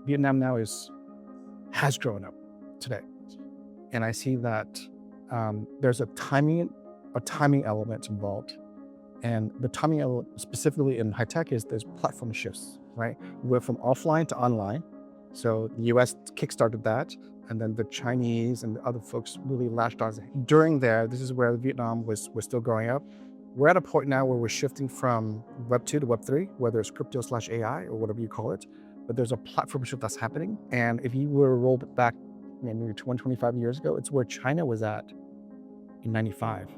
Vietnam now has grown up today. And I see that there's a timing element involved. And the timing element specifically in high tech is there's platform shifts, right? We're from offline to online. So the US kickstarted that. And then the Chinese and the other folks really latched on. During there, this is where Vietnam was still growing up. We're at a point now where we're shifting from Web 2 to Web 3, whether it's crypto/AI or whatever you call it. But there's a platform shift that's happening. And if you were to roll back maybe 20, 25 years ago, it's where China was at in 95.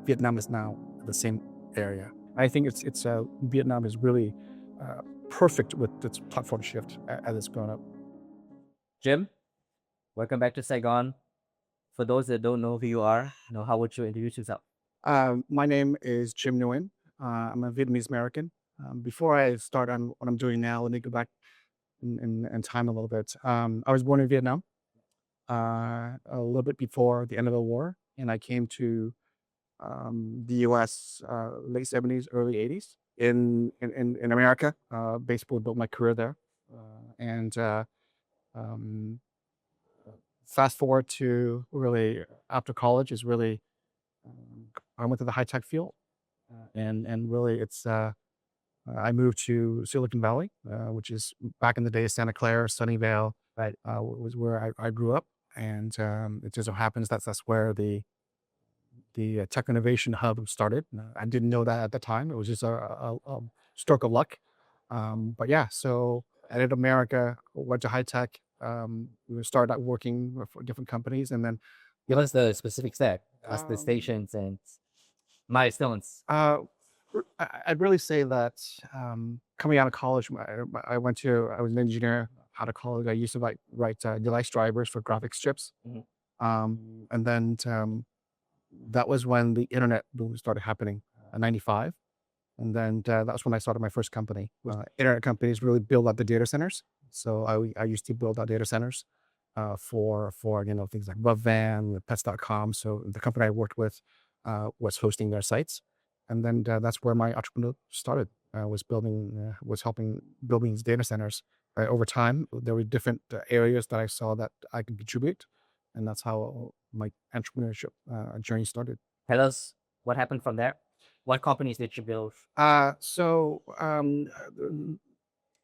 Vietnam is now the same area. I think Vietnam is really perfect with its platform shift as it's grown up. Jim, welcome back to Saigon. For those that don't know who you are, how would you introduce yourself? My name is Jim Nguyen. I'm a Vietnamese American. Before I start on what I'm doing now, let me go back in time a little bit. I was born in Vietnam a little bit before the end of the war, and I came to the U.S. Late 70s, early 80s in America. Basically built my career there. And fast forward to really after college is really, I went to the high tech field. And really it's, I moved to Silicon Valley, which is back in the day, Santa Clara, Sunnyvale, Right. was where I grew up. And it just so happens that's where the tech innovation hub started. I didn't know that at the time. It was just a stroke of luck. But yeah, so I did America, went to high tech. We started out working for different companies, and then Give us the specifics there, us the stations and milestones. I'd really say that coming out of college, I was an engineer out of college. I used to write device drivers for graphics chips. Mhm. And then that was when the internet boom started happening in 95. And then that's when I started my first company. Internet companies really build out the data centers. So I used to build out data centers for things like Van, Pets.com. So the company I worked with was hosting their sites. And then that's where my entrepreneur started, was helping building these data centers. Over time, there were different areas that I saw that I could contribute. And that's how my entrepreneurship journey started. Tell us what happened from there. What companies did you build? So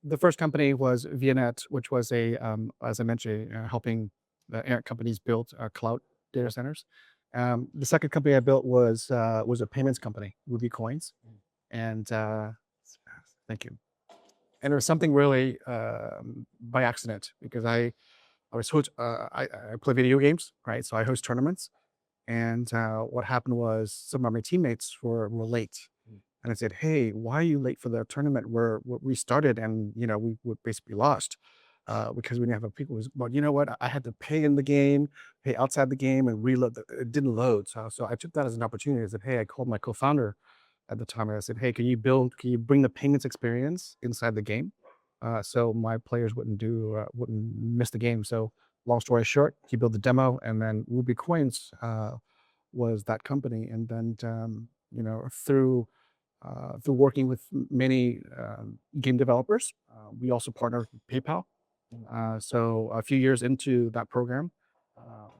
the first company was Vietnet, which was as I mentioned, helping internet companies build cloud data centers. The second company I built was a payments company, Ruby Coins, and thank you. And it was something really by accident because I play video games, right? So I host tournaments, and what happened was some of my teammates were late. And I said, "Hey, why are you late for the tournament where we started and, we were basically lost because we didn't have people." Well, you know what? I had to pay in the game, pay outside the game and reload. It didn't load. So I took that as an opportunity. I said, "Hey," I called my co-founder at the time. And I said, "Hey, can you bring the payments experience inside the game? So my players wouldn't miss the game." So long story short, he built the demo, and then Ruby Coins was that company. And then, through working with many game developers, we also partnered with PayPal. So a few years into that program,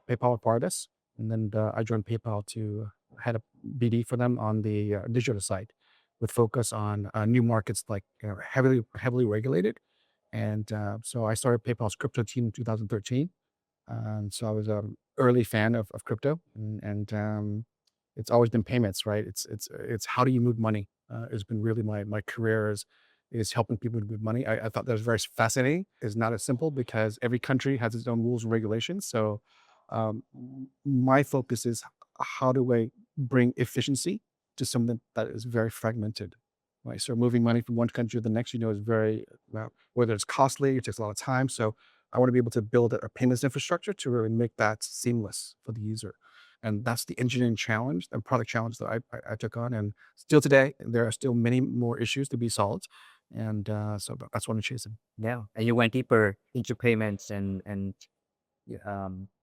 PayPal acquired us, and then I joined PayPal to head up BD for them on the digital side, with focus on new markets like heavily regulated. And so I started PayPal's crypto team in 2013. And so I was an early fan of crypto, and it's always been payments, right? It's how do you move money? Has been really my career is helping people to move money. I thought that was very fascinating. It's not as simple because every country has its own rules and regulations. So my focus is how do I bring efficiency to something that is very fragmented, right? So moving money from one country to the next, is very, whether it's costly, it takes a lot of time. So I want to be able to build a payments infrastructure to really make that seamless for the user. And that's the engineering challenge and product challenge that I took on. And still today, there are still many more issues to be solved. And so that's what I'm chasing. Yeah. And you went deeper into payments and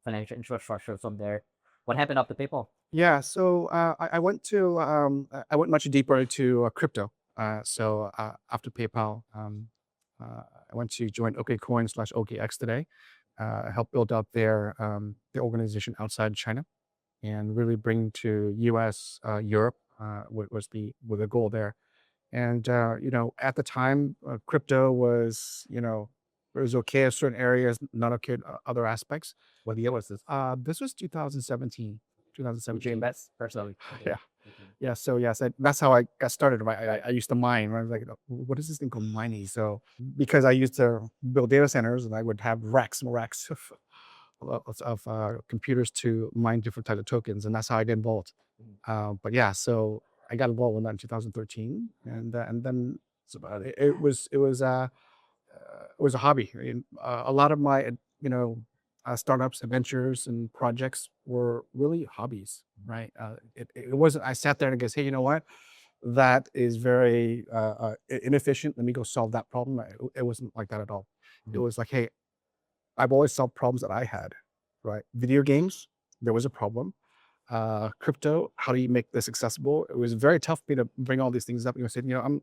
financial infrastructure from there. What happened after PayPal? Yeah, so I went much deeper into crypto. So after PayPal, I went to join OKCoin / OKX today. Help build up their organization outside China and really bring to US, Europe, was the goal there. And, at the time, crypto was, it was okay in certain areas, not okay in other aspects. What year was this? This was 2017, Did you 2017. invest personally? Yeah. Okay. Yeah. So yes, that's how I got started. Right. I used to mine. Right? I was like, what is this thing called mining? So because I used to build data centers and I would have racks and racks of computers to mine different types of tokens, and that's how I get involved. But yeah, so I got involved in that in 2013, and then it was a hobby. I mean, a lot of my startups, adventures, and projects were really hobbies, right? It wasn't. I sat there and goes, hey, you know what? That is very inefficient. Let me go solve that problem. It wasn't like that at all. It Mhm. was like, hey, I've always solved problems that I had, right? Video games, there was a problem. Crypto, how do you make this accessible? It was very tough for me to bring all these things up. You said, I'm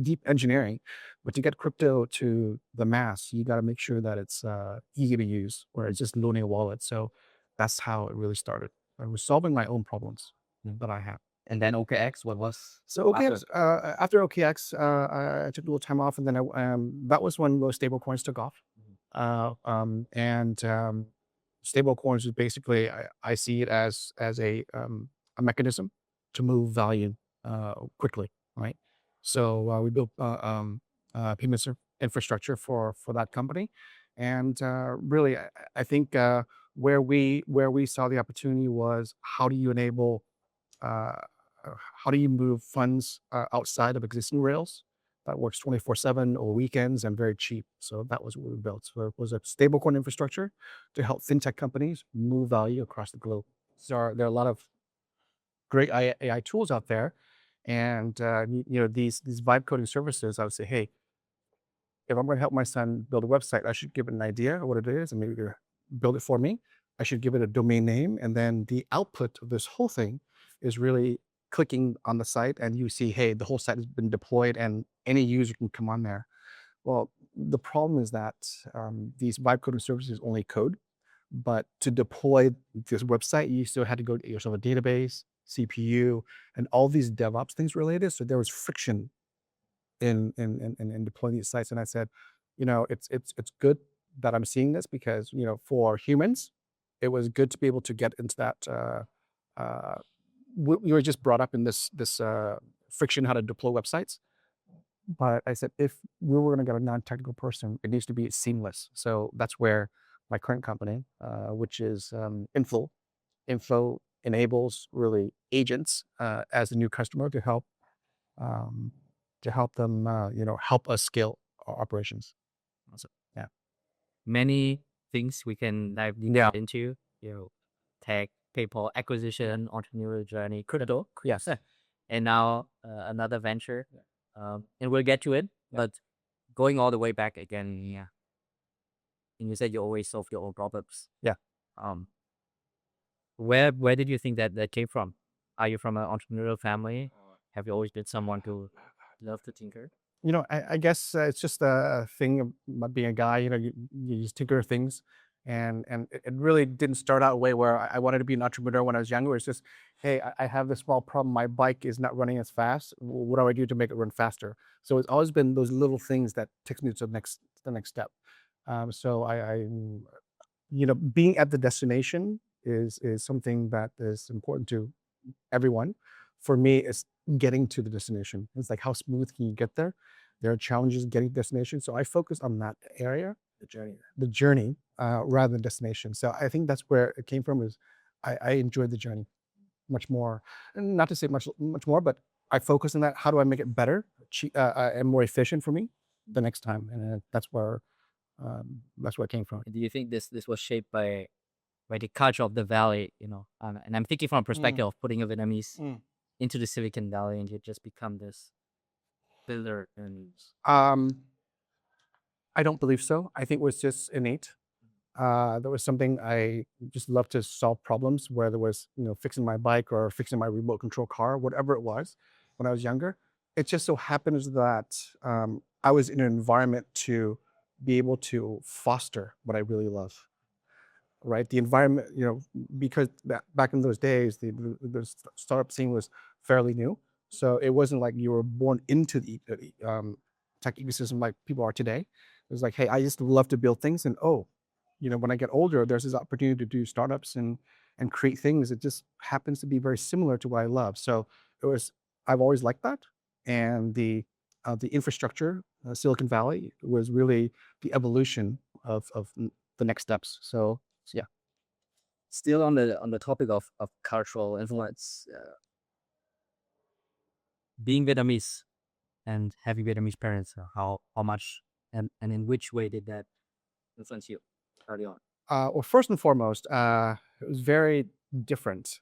deep engineering, but to get crypto to the mass, you got to make sure that it's easy to use, or it's just loaning a wallet. So that's how it really started. I was solving my own problems that I had. And then OKX, what was So after? OKX, after OKX, I took a little time off, and then that was when those stable coins took off. And stable coins is basically, I see it as a mechanism to move value quickly, right? So we built payments infrastructure for that company, and really, I think where we saw the opportunity was, how do you enable uh, how do you move funds outside of existing rails that works 24/7 or weekends and very cheap? So that was what we built. So it was a stablecoin infrastructure to help fintech companies move value across the globe. So there are a lot of great AI tools out there, and these vibe coding services. I would say, hey, if I'm going to help my son build a website, I should give it an idea of what it is and maybe build it for me. I should give it a domain name. And then the output of this whole thing is really clicking on the site and you see, hey, the whole site has been deployed and any user can come on there. Well, the problem is that these vibe coding services only code, but to deploy this website, you still had to go get yourself a database, CPU, and all these DevOps things related. So there was friction in deploying these sites. And I said, it's good that I'm seeing this because for humans, it was good to be able to get into that. We were just brought up in this friction how to deploy websites. But I said, if we were going to get a non-technical person, it needs to be seamless. So that's where my current company, which is Inflow enables really agents as a new customer um, to help them, help us scale our operations. Awesome. Yeah. Many things we can dive deep Yeah. into, tech, PayPal, acquisition, entrepreneurial journey, crypto. Yes. And now another venture. And we'll get to it. But going all the way back again, yeah. And you said you always solve your own problems. Yeah. Um, where did you think that came from? Are you from an entrepreneurial family? Have you always been someone who love to tinker? I guess it's just a thing of being a guy. You just tinker things, and it really didn't start out a way where I wanted to be an entrepreneur when I was younger. It's just, hey, I have this small problem. My bike is not running as fast. What do I do to make it run faster? So it's always been those little things that takes me to the next step. So being at the destination is something that is important to everyone. For me, it's getting to the destination. It's like, how smooth can you get there? There are challenges getting to destination. So I focus on that area, the journey, rather than destination. So I think that's where it came from. Is I enjoyed the journey much more, and not to say much more, but I focus on that. How do I make it better, and more efficient for me the next time? And that's where it came from. Do you think this was shaped by the culture of the valley? And I'm thinking from a perspective of putting a Vietnamese into the Silicon Valley, and you just become this builder. And Um, I don't believe so. I think it was just innate. There was something I just love to solve problems, whether it was fixing my bike or fixing my remote control car, whatever it was when I was younger. It just so happens that I was in an environment to be able to foster what I really love, right? The environment, because back in those days, the startup scene was fairly new. So it wasn't like you were born into the tech ecosystem like people are today. It was like, hey, I just love to build things. And when I get older, there's this opportunity to do startups and create things. It just happens to be very similar to what I love. So I've always liked that. And the infrastructure, Silicon Valley, was really the evolution of the next steps. So yeah. Still on the topic of cultural influence, being Vietnamese and having Vietnamese parents, how much and in which way did that influence you early on? Well, first and foremost, it was very different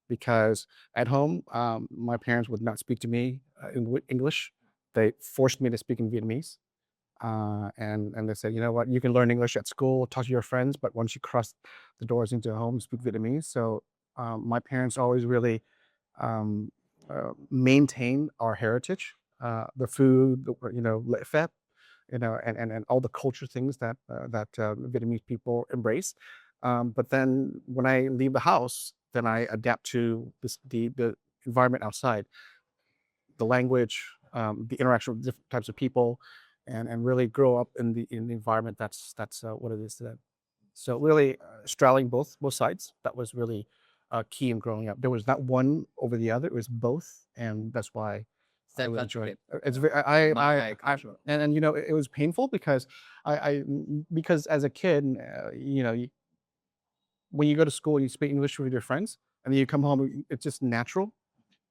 because at home, my parents would not speak to me in English. They forced me to speak in Vietnamese. And they said, you know what, you can learn English at school, talk to your friends, but once you cross the doors into home, speak Vietnamese. So my parents always really um, maintain our heritage, the food, lễ phép, and all the culture things that Vietnamese people embrace. But then when I leave the house, then I adapt to the environment outside, the language, the interaction with different types of people, and really grow up in the environment that's what it is today. So really straddling both sides, that was really key in growing up. There was not one over the other; it was both, and that's why I really enjoy it. It's very and it was painful because because as a kid, when you go to school, you speak English with your friends, and then you come home, it's just natural.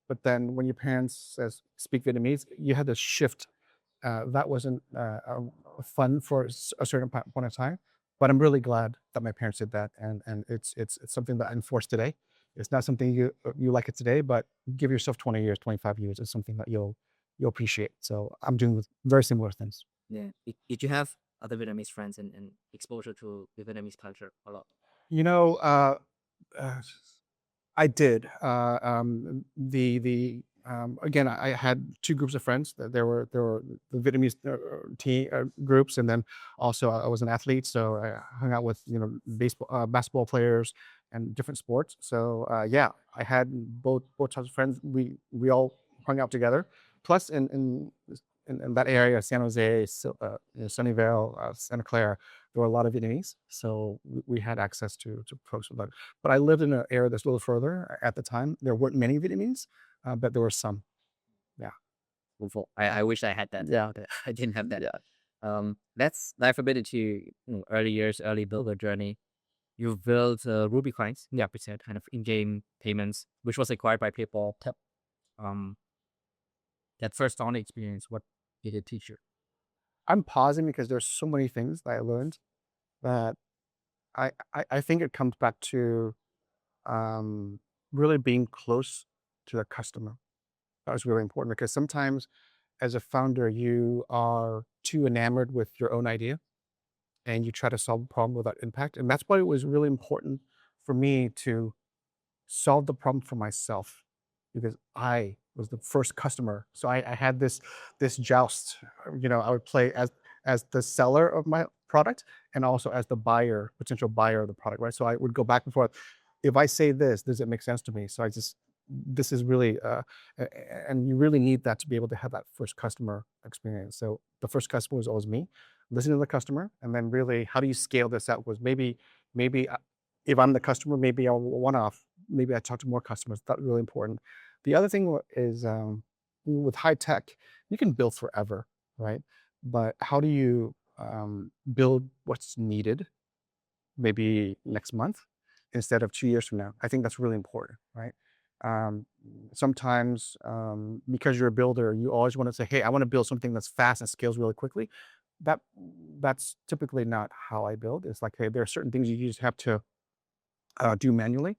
But then when your parents says speak Vietnamese, you had to shift. That wasn't fun for a certain point of time. But I'm really glad that my parents did that, and it's something that I enforce today. It's not something you like it today, but give yourself 20 years, 25 years. It's something that you'll appreciate. So I'm doing very similar things. Yeah. Did you have other Vietnamese friends and exposure to the Vietnamese culture a lot? You know, uh, I did. Again, I had two groups of friends. There were the Vietnamese team groups, and then also I was an athlete, so I hung out with baseball, basketball players, and different sports. So yeah, I had both types of friends. We all hung out together. Plus, in that area, San Jose, Sunnyvale, Santa Clara, there were a lot of Vietnamese, so we had access to folks with that. But I lived in an area that's a little further at the time. There weren't many Vietnamese, but there were some. Yeah. Wonderful. I wish I had that. Yeah. I didn't have that. Yeah. Let's dive a bit into early years, early builder journey. You've built Ruby coins, yeah, percent kind of in-game payments, which was acquired by PayPal. Yep. Um, that first on experience, what did it teach you? I'm pausing because there's so many things that I learned that I think it comes back to um, really being close to the customer. That was really important because sometimes as a founder, you are too enamored with your own idea and you try to solve a problem without impact. And that's why it was really important for me to solve the problem for myself because I was the first customer. So I had this joust. I would play as the seller of my product and also as the potential buyer of the product, right? So I would go back and forth. If I say this, does it make sense to me? So this is really, and you really need that to be able to have that first customer experience. So the first customer was always me, listening to the customer, and then really, how do you scale this out? Was maybe if I'm the customer, maybe I'll one-off. Maybe I talk to more customers. That's really important. The other thing is with high tech, you can build forever, right? But how do you build what's needed maybe next month instead of 2 years from now? I think that's really important, right? Um, Sometimes because you're a builder, you always want to say, hey, I want to build something that's fast and scales really quickly. That that's typically not how I build. It's like, hey, there are certain things you just have to do manually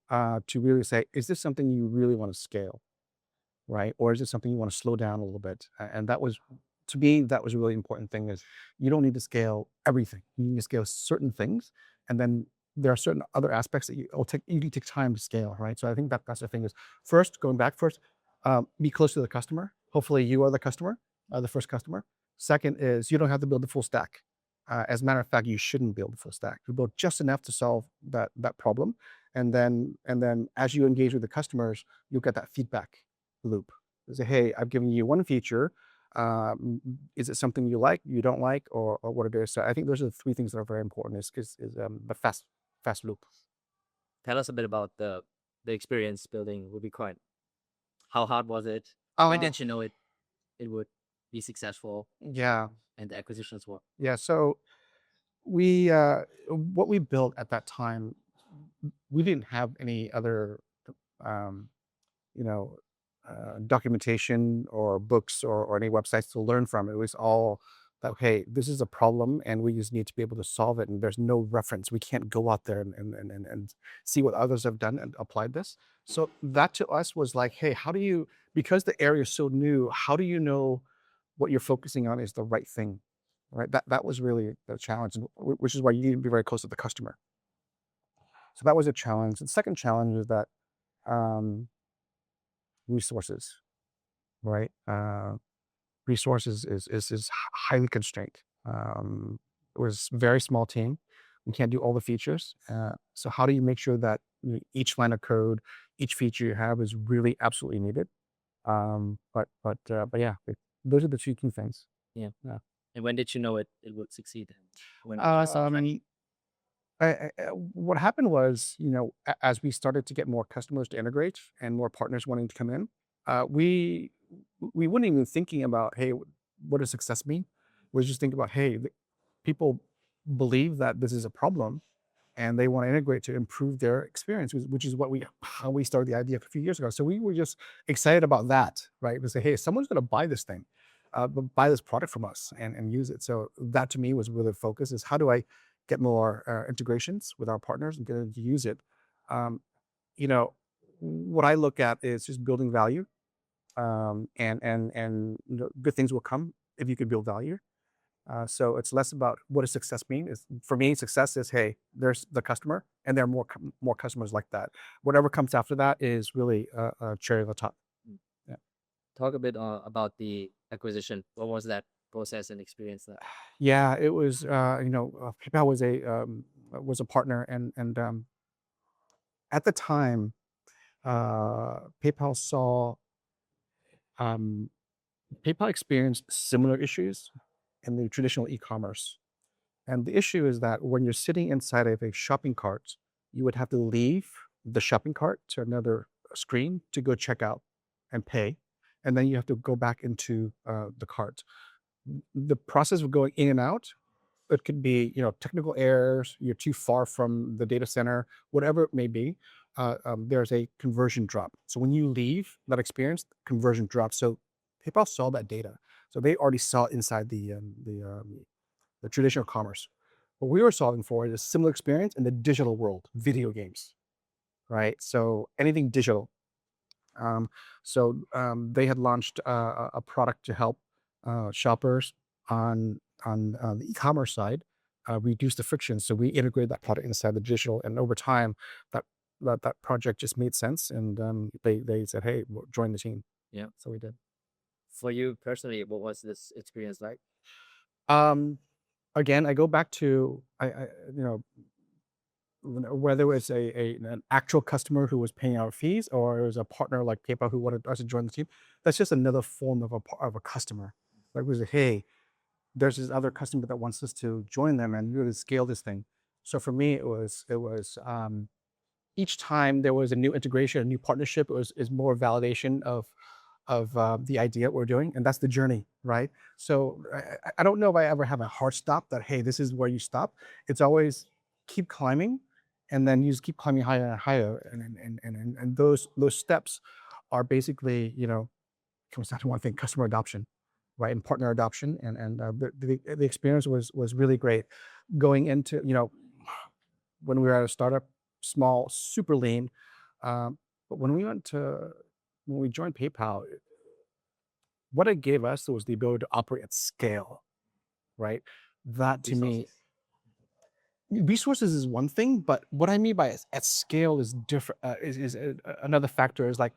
to really say, is this something you really want to scale, right? Or is it something you want to slow down a little bit? And that was, to me, that was a really important thing is you don't need to scale everything. You need to scale certain things. And then there are certain other aspects that you need to take time to scale, right? So I think that's the thing is first, going back first, be close to the customer. Hopefully you are the customer the first customer. Second is you don't have to build the full stack. As a matter of fact, you shouldn't build the full stack. You build just enough to solve that problem, and then as you engage with the customers, you'll get that feedback loop. You say, hey, I've given you one feature. Is it something you like, you don't like, or what it is? So I think those are the three things that are very important. Is the fast loop. Tell us a bit about the experience building RubyCoin. How hard was it? When Uh, did you know it would be successful yeah, and the acquisitions were? yeah. So what we built at that time, we didn't have any other um, you know, documentation or books or any websites to learn from. It was all that, hey, this is a problem and we just need to be able to solve it. And there's no reference. We can't go out there and see what others have done and applied this. So that to us was like, hey, how do you, because the area is so new, how do you know what you're focusing on is the right thing? Right. That was really the challenge, which is why you need to be very close to the customer. So that was a challenge. The second challenge is that um, resources, right? Resources is highly constrained. It was a very small team. We can't do all the features. So how do you make sure that each line of code, each feature you have is really absolutely needed? But yeah, those are the two key things. Yeah. Yeah. And when did you know it would succeed? When What happened was, as we started to get more customers to integrate and more partners wanting to come in, we weren't even thinking about, hey, what does success mean? We just think about, hey, people believe that this is a problem and they want to integrate to improve their experience, which is how we started the idea a few years ago. So we were just excited about that, right? We say, hey, someone's going to buy this thing, buy this product from us and use it. So that to me was really the focus: is how do I get more integrations with our partners and get them to use it? Um, you know, what I look at is just building value, and good things will come if you can build value. So it's less about what does success mean. Is for me, success is, hey, there's the customer, and there are more customers like that. Whatever comes after that is really a cherry on the top. Mm. Yeah. talk a bit about the acquisition. What was that process and experience that? Yeah, it was. PayPal was a partner, and at the time, PayPal saw um, PayPal experienced similar issues in the traditional e-commerce. And the issue is that when you're sitting inside of a shopping cart, you would have to leave the shopping cart to another screen to go check out and pay. And then you have to go back into the cart. The process of going in and out, it could be, technical errors, you're too far from the data center, whatever it may be. There's a conversion drop. So when you leave that experience, conversion drops. So PayPal saw that data. So they already saw inside the traditional commerce. What we were solving for is a similar experience in the digital world, video games, right? So anything digital. They had launched a product to help shoppers on the e-commerce side reduce the friction. So we integrated that product inside the digital, and over time, that that project just made sense, and they said, "Hey, join the team." Yeah. So we did. For you personally, what was this experience like? Um, Again, I go back to you know whether it's an actual customer who was paying our fees or it was a partner like PayPal who wanted us to join the team. That's just another form of a customer. Like we say, hey, there's this other customer that wants us to join them and really scale this thing. So for me, it was each time there was a new integration, a new partnership, is more validation of the idea we're doing, and that's the journey, right? So I don't know if I ever have a hard stop that, hey, this is where you stop. It's always keep climbing, and then you just keep climbing higher and higher, and those steps are basically, comes down to one thing: customer adoption, right, and partner adoption, and the experience was really great going into, when we were at a startup, small, super lean. But when we joined PayPal, what it gave us was the ability to operate at scale, right? That to me, resources is one thing, but what I mean by at scale is different. Is another factor. Is like,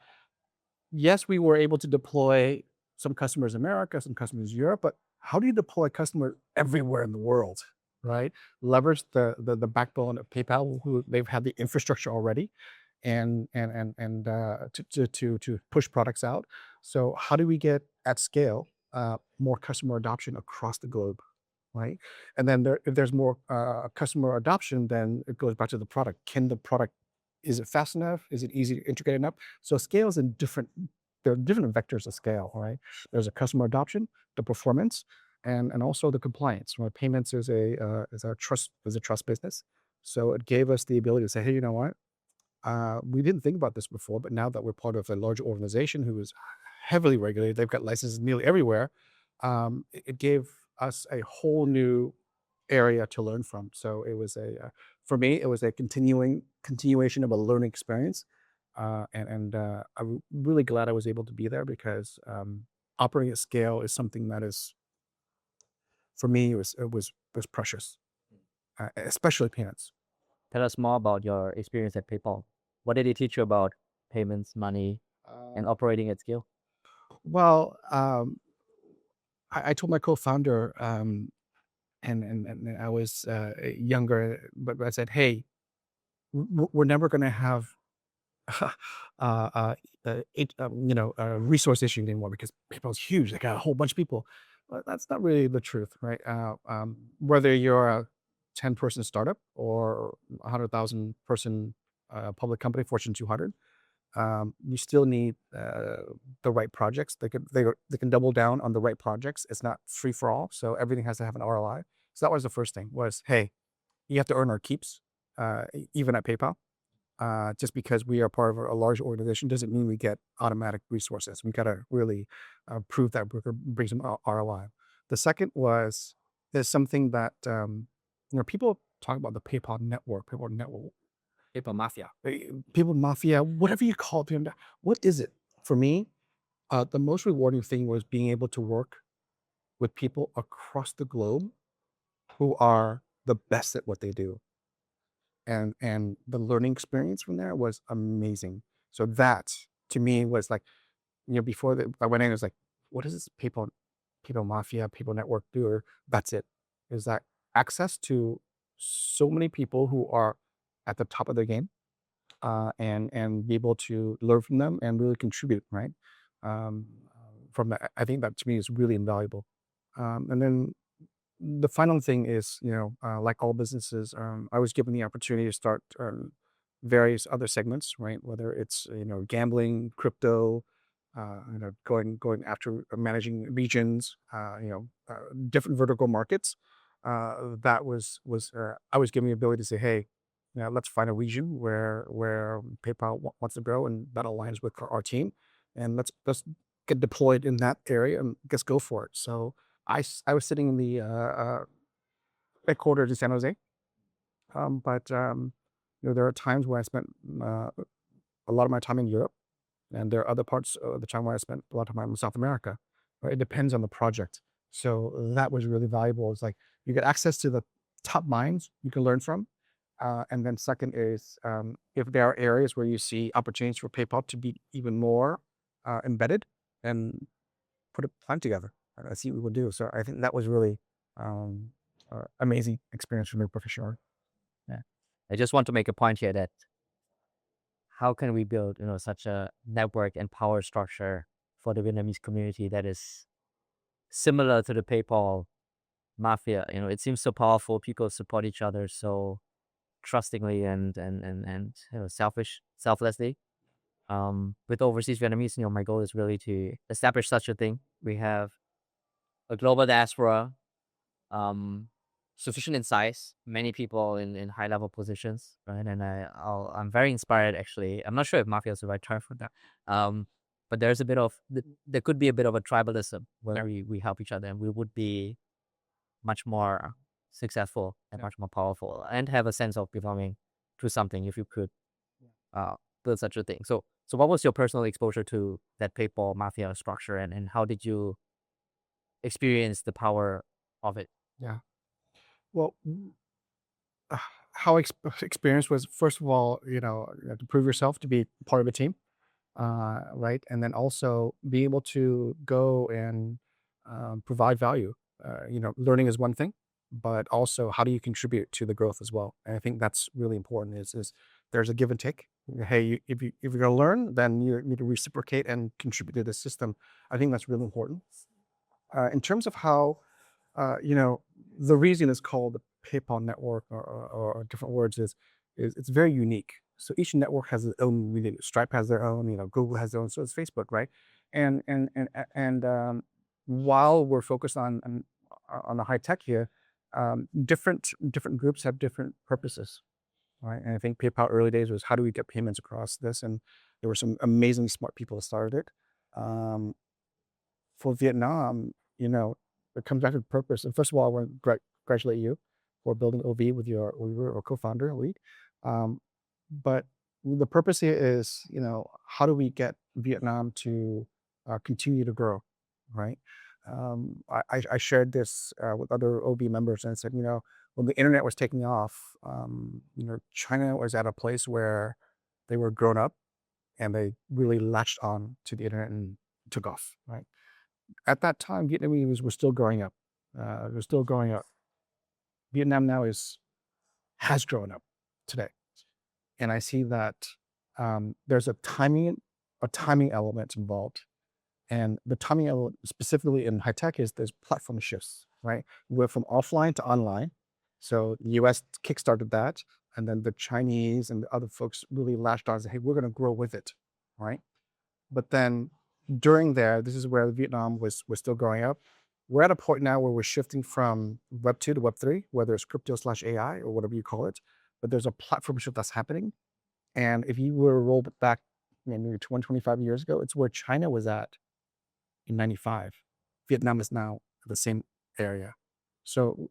yes, we were able to deploy some customers in America, some customers in Europe, but how do you deploy a customer everywhere in the world, right? Leverage the backbone of PayPal, who they've had the infrastructure already, and to push products out. So how do we get at scale more customer adoption across the globe, right? And then if there's more customer adoption, then it goes back to the product. Can the product, is it fast enough? Is it easy to integrate enough? So scale is in different, there are different vectors of scale, right? There's a customer adoption, the performance, and also the compliance. Right? Payments is a trust business. So it gave us the ability to say, hey, you know what? We didn't think about this before, but now that we're part of a large organization who is heavily regulated, they've got licenses nearly everywhere. It gave us a whole new area to learn from. So it was for me, it was a continuation of a learning experience. I'm really glad I was able to be there because operating at scale is something that is, for me, it was precious, especially payments. Tell us more about your experience at PayPal. What did it teach you about payments, money, and operating at scale? Well, I told my co-founder, and I was younger, but I said, "Hey, we're never going to have resource issues anymore because PayPal's huge. They got a whole bunch of people." But that's not really the truth, right? Whether you're a 10-person startup or 100,000 person public company, Fortune 200, you still need the right projects. They can double down on the right projects. It's not free for all, so everything has to have an ROI. So that was the first thing. Was, hey, you have to earn our keeps, even at PayPal. Just because we are part of a large organization doesn't mean we get automatic resources. We got to really prove that we bring some ROI. The second was, there's something that people talk about the PayPal network, PayPal Mafia. people Mafia, whatever you call it. What is it? For me, the most rewarding thing was being able to work with people across the globe who are the best at what they do. And the learning experience from there was amazing. So that, to me, was like, before I went in, it was like, what does this PayPal Mafia, PayPal Network do? Or that's it. Is that access to so many people who are at the top of their game, and be able to learn from them and really contribute, right? Um, from that, I think that to me is really invaluable. And then the final thing is, like all businesses, I was given the opportunity to start various other segments, right? Whether it's gambling, crypto, going after managing regions, different vertical markets. That was I was given the ability to say, hey, let's find a region where PayPal wants to grow, and that aligns with our team, and let's get deployed in that area and let's go for it. So I was sitting in the headquarters in San Jose, but there are times where I spent a lot of my time in Europe, and there are other parts of the time where I spent a lot of time in South America. Right? It depends on the project. So that was really valuable. It's like you get access to the top minds you can learn from. And then second is, if there are areas where you see opportunities for PayPal to be even more embedded, and put a plan together. I see what we would do. So I think that was really amazing experience for me professionally. Yeah. I just want to make a point here that how can we build, such a network and power structure for the Vietnamese community that is similar to the PayPal Mafia? It seems so powerful. People support each other so trustingly and selflessly. With overseas Vietnamese, my goal is really to establish such a thing. We have a global diaspora, sufficient in size, many people in high level positions, right? And I'm very inspired, actually. I'm not sure if mafia is the right term for that. But there's a bit of there could be a bit of a tribalism where we help each other, and we would be much more successful and much more powerful, and have a sense of belonging to something if you could build such a thing. So what was your personal exposure to that PayPal Mafia structure, and how did you experience the power of it? Yeah. Well, how experience was, first of all, you have to prove yourself to be part of a team. right? And then also be able to go and provide value. Learning is one thing, but also how do you contribute to the growth as well? And I think that's really important. Is there's a give and take. Hey, if you're gonna learn, then you need to reciprocate and contribute to the system. I think that's really important. In terms of how, uh, you know, the reason it's called the PayPal network or different words is it's very unique. So each network has its own. Stripe has their own. Google has their own. So it's Facebook, right? And while we're focused on the high tech here, different groups have different purposes, right? And I think PayPal early days was how do we get payments across this, and there were some amazingly smart people that started it. Um, for Vietnam, it comes back to purpose. And first of all, I want to congratulate you for building OV with your co-founder, lead. Um, but the purpose here is, how do we get Vietnam to continue to grow, right? I shared this with other OV members and I said, when the internet was taking off, China was at a place where they were grown up and they really latched on to the internet and took off, right? At that time, Vietnamese were still growing up. They're still growing up. Vietnam now has grown up today, and I see that there's a timing element involved, and the timing element specifically in high tech is there's platform shifts, right? We're from offline to online, so the U.S. kickstarted that, and then the Chinese and the other folks really latched on and said, "Hey, we're going to grow with it," right? But then during there, this is where Vietnam was still growing up. We're at a point now where we're shifting from Web 2 to Web 3, whether it's crypto/AI or whatever you call it. But there's a platform shift that's happening. And if you were to roll back maybe 20, 25 years ago, it's where China was at in 95. Vietnam is now the same area. So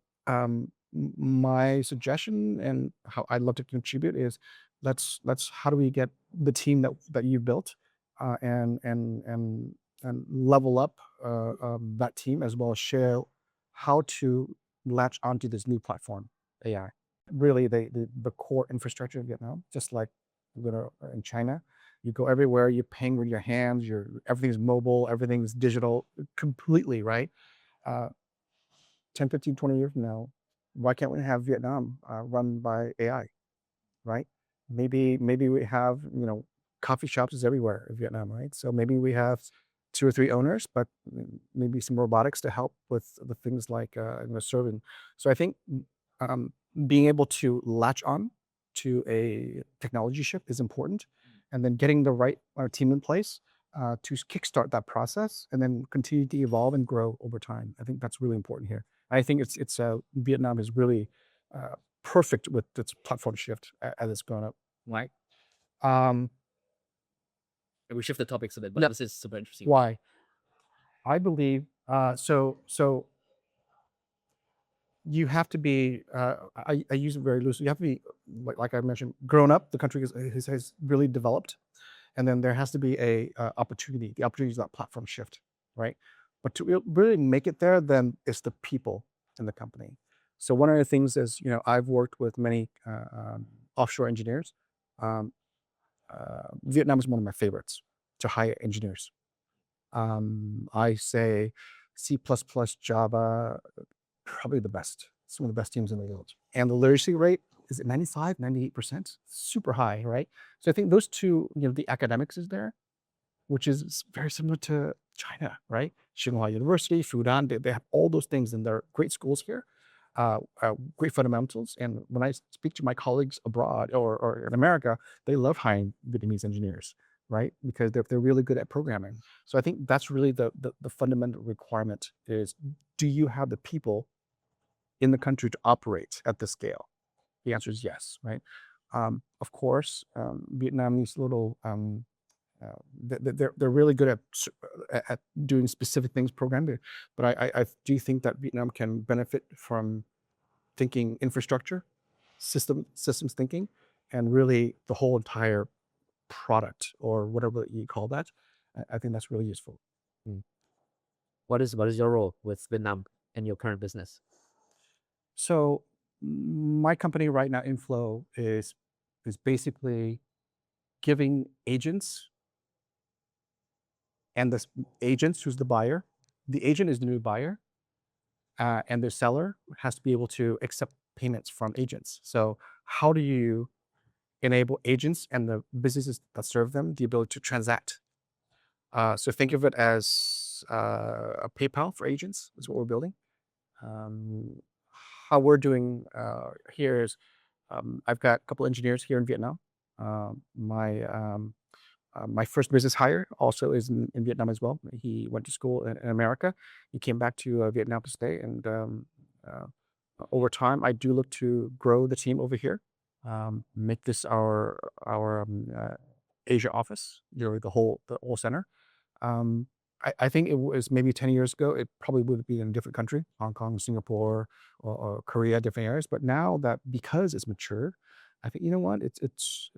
my suggestion and how I'd love to contribute is let's how do we get the team that you built and level up that team as well as share how to latch onto this new platform AI. Really, the core infrastructure of Vietnam, just like in China, you go everywhere, you're paying with your hands, everything's mobile, everything's digital, completely, right? Uh, 10, 15, 20 years from now, why can't we have Vietnam run by AI, right? Maybe we have, coffee shops is everywhere in Vietnam, right? So maybe we have 2 or 3 owners, but maybe some robotics to help with the things like serving. So I think um, being able to latch on to a technology shift is important, and then getting the right team in place to kickstart that process, and then continue to evolve and grow over time. I think that's really important here. I think it's Vietnam is really perfect with its platform shift as it's grown up. Right. Um, We shift the topics a bit, but No. this is super interesting. why? I believe so. You have to be. I use it very loosely. You have to be like I mentioned, grown up. The country has really developed, and then there has to be a opportunity. The opportunity is that platform shift, right? But to really make it there, then it's the people in the company. So one of the things is, I've worked with many offshore engineers. Um, Vietnam is one of my favorites to hire engineers. I say C++, Java, probably the best. It's one of the best teams in the world. And the literacy rate is at 95, 98%, super high, right? So I think those two, the academics is there, which is very similar to China, right? Tsinghua University, Fudan, they have all those things and they're great schools here, great fundamentals. And when I speak to my colleagues abroad or in America, they love hiring Vietnamese engineers, right? Because they're really good at programming. So I think that's really the fundamental requirement is, do you have the people in the country to operate at this scale? The answer is yes, right? Of course, Vietnamese little they're really good at doing specific things programmed, but I do think that Vietnam can benefit from thinking infrastructure, systems thinking, and really the whole entire product or whatever you call that. I think that's really useful. What is your role with Vietnam and your current business? So my company right now, Inflow, is basically giving agents and the agents, who's the buyer. The agent is the new buyer, and the seller has to be able to accept payments from agents. So how do you enable agents and the businesses that serve them the ability to transact? So think of it as a PayPal for agents is what we're building. Um, how we're doing here is I've got a couple engineers here in Vietnam. My first business hire also is in Vietnam as well. He went to school in America. He came back to Vietnam to stay, and uh, over time, I do look to grow the team over here, make this our Asia office, the whole center. I think it was maybe 10 years ago, it probably would be in a different country, Hong Kong, Singapore, or Korea, different areas. But now that because it's mature, I think, you know what, it's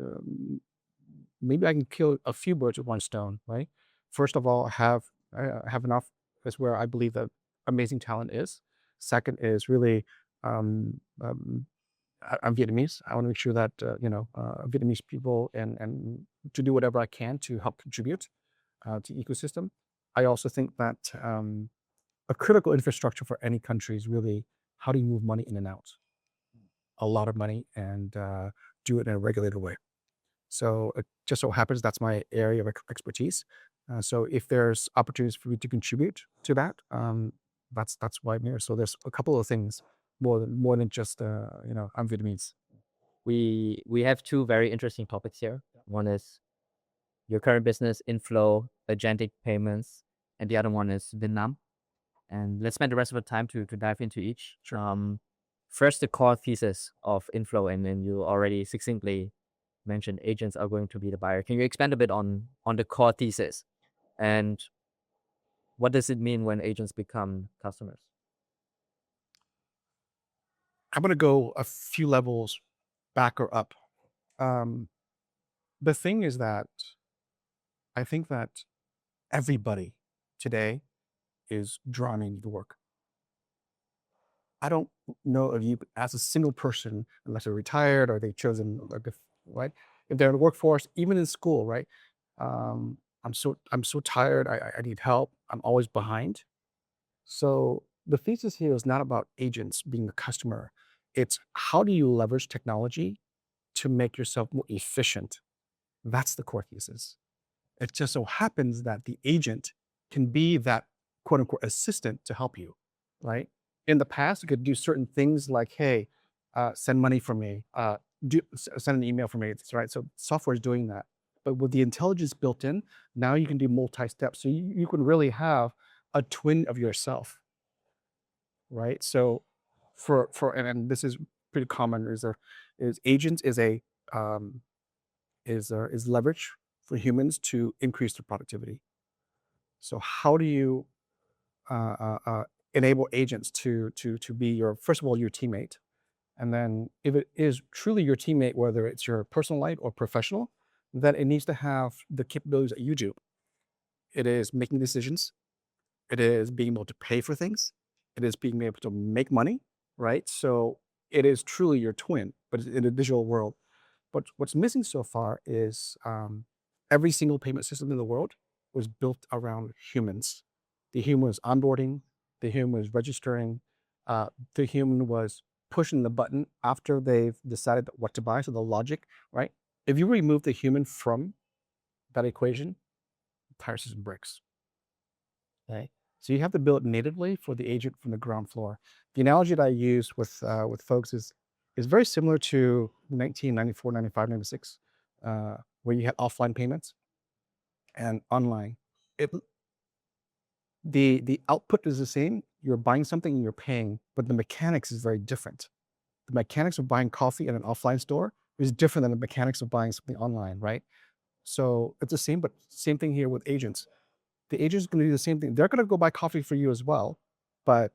maybe I can kill a few birds with one stone, right? First of all, have enough is where I believe that amazing talent is. Second is really, um, um, I'm Vietnamese. I want to make sure that Vietnamese people and to do whatever I can to help contribute to ecosystem. I also think that a critical infrastructure for any country is really how do you move money in and out, a lot of money, and do it in a regulated way. So it just so happens that's my area of expertise. So if there's opportunities for me to contribute to that, that's why I'm here. So there's a couple of things more than just I'm Vietnamese. We have two very interesting topics here. One is your current business, Inflow, agentic payments, and the other one is Vietnam. And let's spend the rest of the time to dive into each. Sure. First, the core thesis of Inflow, and then you already succinctly mentioned agents are going to be the buyer. Can you expand a bit on the core thesis, and what does it mean when agents become customers? I'm gonna go a few levels back or up. Um, the thing is that I think that everybody today is drawn into the work. I don't know of you as a single person, unless they're retired or they've chosen right. If they're in the workforce, even in school, right? I'm so tired. I need help. I'm always behind. So the thesis here is not about agents being a customer. It's how do you leverage technology to make yourself more efficient? That's the core thesis. It just so happens that the agent can be that quote unquote assistant to help you, right? In the past, it could do certain things like, hey, send money for me, send an email for me, right? So software is doing that. But with the intelligence built in, now you can do multi-step. So you can really have a twin of yourself, right? So and this is pretty common, is agents um, is leverage for humans to increase their productivity. So how do you enable agents to be your, first of all, your teammate, and then if it is truly your teammate, whether it's your personal life or professional, then it needs to have the capabilities that you do. It is making decisions. It is being able to pay for things. It is being able to make money, right? So it is truly your twin, but it's in a digital world. But what's missing so far is every single payment system in the world was built around humans. The human was onboarding, the human was registering, the human was pushing the button after they've decided what to buy. So the logic, right? If you remove the human from that equation, the entire system breaks. Okay. So you have to build natively for the agent from the ground floor. The analogy that I use with folks is very similar to 1994, 95, 96, where you had offline payments and online. It, the output is the same. You're buying something and you're paying, but the mechanics is very different. The mechanics of buying coffee in an offline store is different than the mechanics of buying something online, right? So it's the same, but same thing here with agents. The agent's going to do the same thing. They're going to go buy coffee for you as well, but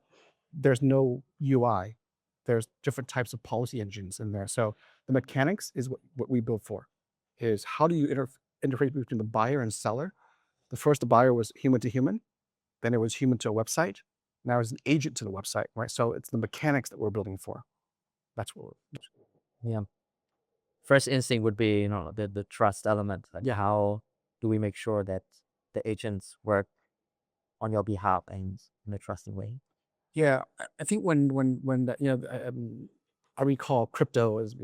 there's no UI. There's different types of policy engines in there. So the mechanics is what we build for, is how do you interface between the buyer and seller? The buyer was human to human, then it was human to a website. Now it's an agent to the website, right? So it's the mechanics that we're building for. That's what we're. Yeah. First instinct would be, the trust element. Like Yeah. how do we make sure that the agents work on your behalf and in a trusting way? Yeah, I think when the, I recall crypto as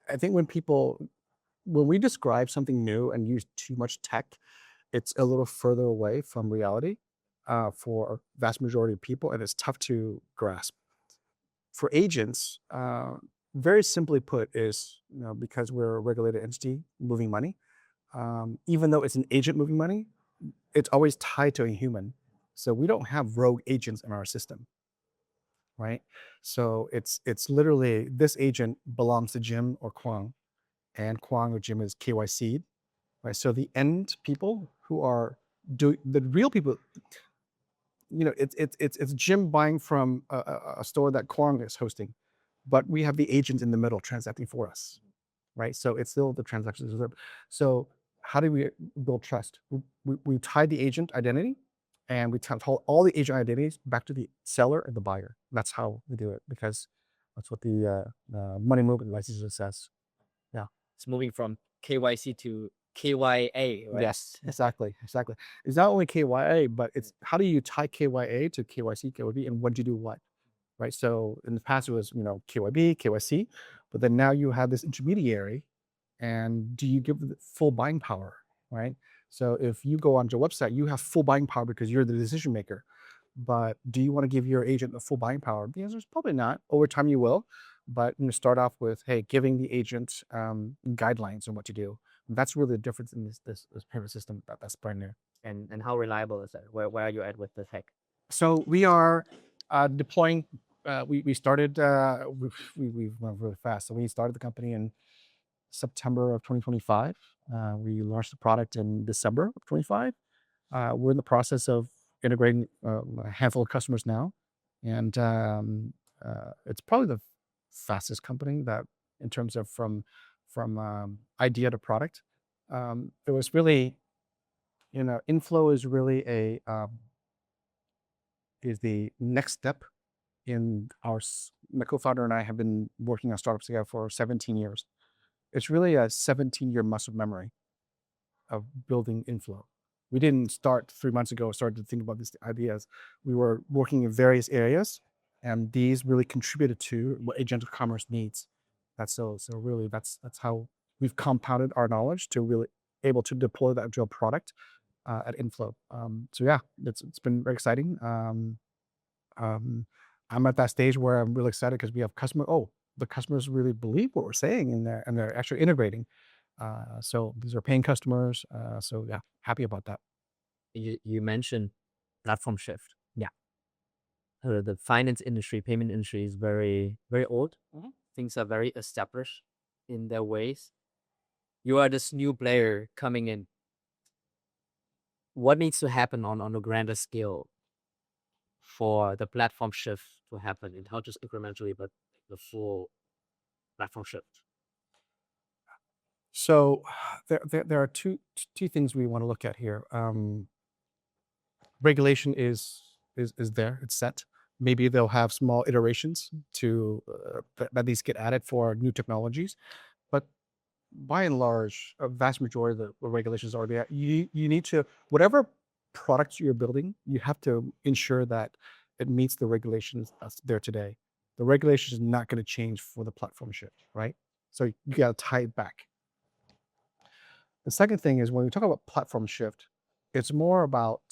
I think when we describe something new and use too much tech, it's a little further away from reality for vast majority of people, and it's tough to grasp. For agents, very simply put, is because we're a regulated entity moving money. Even though it's an agent moving money, it's always tied to a human. So we don't have rogue agents in our system, right? So it's literally this agent belongs to Jim or Kwang, and Kwang or Jim is KYC, right? So the end people who are the real people, it's Jim buying from a store that Kwang is hosting, but we have the agent in the middle transacting for us, right? So it's still the transactions reserved. So how do we build trust? We tie the agent identity, and we tie all the agent identities back to the seller and the buyer. That's how we do it, because that's what the money movement license says. Yeah. It's moving from KYC to KYA, right? Yes, exactly. It's not only KYA, but it's how do you tie KYA to KYC, KYB, and when do you do what? Right. So in the past it was, KYB, KYC, but then now you have this intermediary, and do you give the full buying power, right? So if you go onto a website, you have full buying power because you're the decision maker. But do you want to give your agent the full buying power? The answer is probably not. Over time you will, but start off with, hey, giving the agent guidelines on what to do. That's really the difference in this payment system that's brand new. And how reliable is that? Where are you at with the tech? So we are deploying. We started. We went really fast. So we started the company in September of 2025. We launched the product in December of 25. We're in the process of integrating a handful of customers now, and it's probably the fastest company that, in terms of from idea to product. It was really, Inflow is really is the next step in my co-founder and I have been working on startups together for 17 years. It's really a 17-year muscle memory of building Inflow. We didn't start 3 months ago, started to think about these ideas. We were working in various areas, and these really contributed to what agentic commerce needs. Really that's how we've compounded our knowledge to really able to deploy that into a product at Inflow. So yeah, it's been very exciting. I'm at that stage where I'm really excited because we have the customers really believe what we're saying, and they're actually integrating. So these are paying customers. So yeah, happy about that. You mentioned platform shift. Yeah. The finance industry, payment industry is very, very old. Mhm. Things are very established in their ways. You are this new player coming in. What needs to happen on a grander scale for the platform shift to happen, and not just incrementally, but the full platform shift? So there are two things we want to look at here. Regulation is there. It's set. Maybe they'll have small iterations to that these get added for new technologies, but by and large, a vast majority of the regulations are there. You need to, whatever products you're building, you have to ensure that it meets the regulations that's there today. The regulation is not going to change for the platform shift, right? So you got to tie it back. The second thing is when we talk about platform shift, it's more about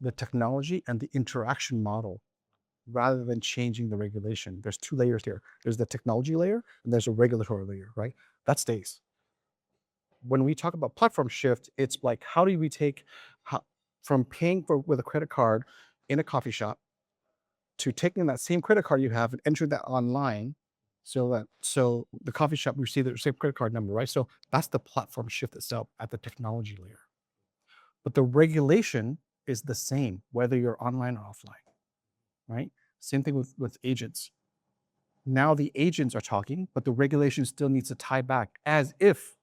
the technology and the interaction model rather than changing the regulation. There's two layers here. There's the technology layer and there's a regulatory layer, right? That stays. When we talk about platform shift, it's like, how do we take from paying with a credit card in a coffee shop to taking that same credit card you have and entering that online, so the coffee shop receives the same credit card number, right? So that's the platform shift itself at the technology layer. But the regulation is the same, whether you're online or offline, right? Same thing with agents. Now the agents are talking, but the regulation still needs to tie back as if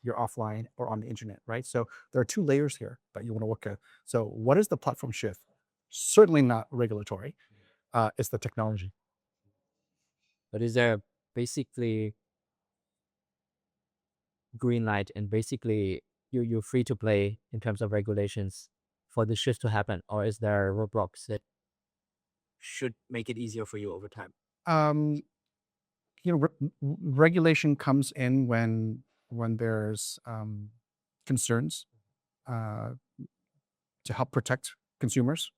you're offline or on the internet, right? So there are two layers here that you want to look at. So what is the platform shift? Certainly not regulatory. It's the technology. But is there basically green light and basically you're free to play in terms of regulations for the shift to happen, or is there roadblocks that should make it easier for you over time? Um, regulation comes in when there's concerns uh, to help protect consumers.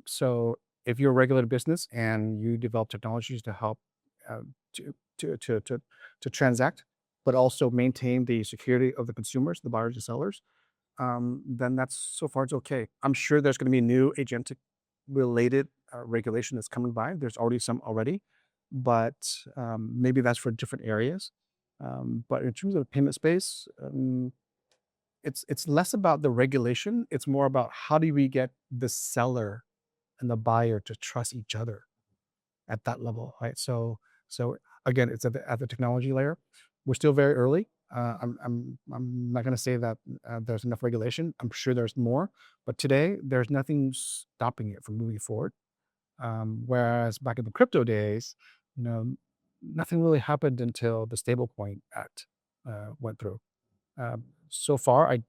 So if you're a regulated business and you develop technologies to help uh, to, to transact, but also maintain the security of the consumers, the buyers and sellers, then that's so far it's okay. I'm sure there's going to be new agentic related regulation that's coming by. There's already some already, but maybe that's for different areas. But in terms of the payment space, it's less about the regulation. It's more about how do we get the seller and the buyer to trust each other at that level, right? So again, it's at the technology layer. We're still very early. I'm not going to say that there's enough regulation. I'm sure there's more, but today there's nothing stopping it from moving forward. Whereas back in the crypto days, you know, nothing really happened until the stablecoin act went through. So far, I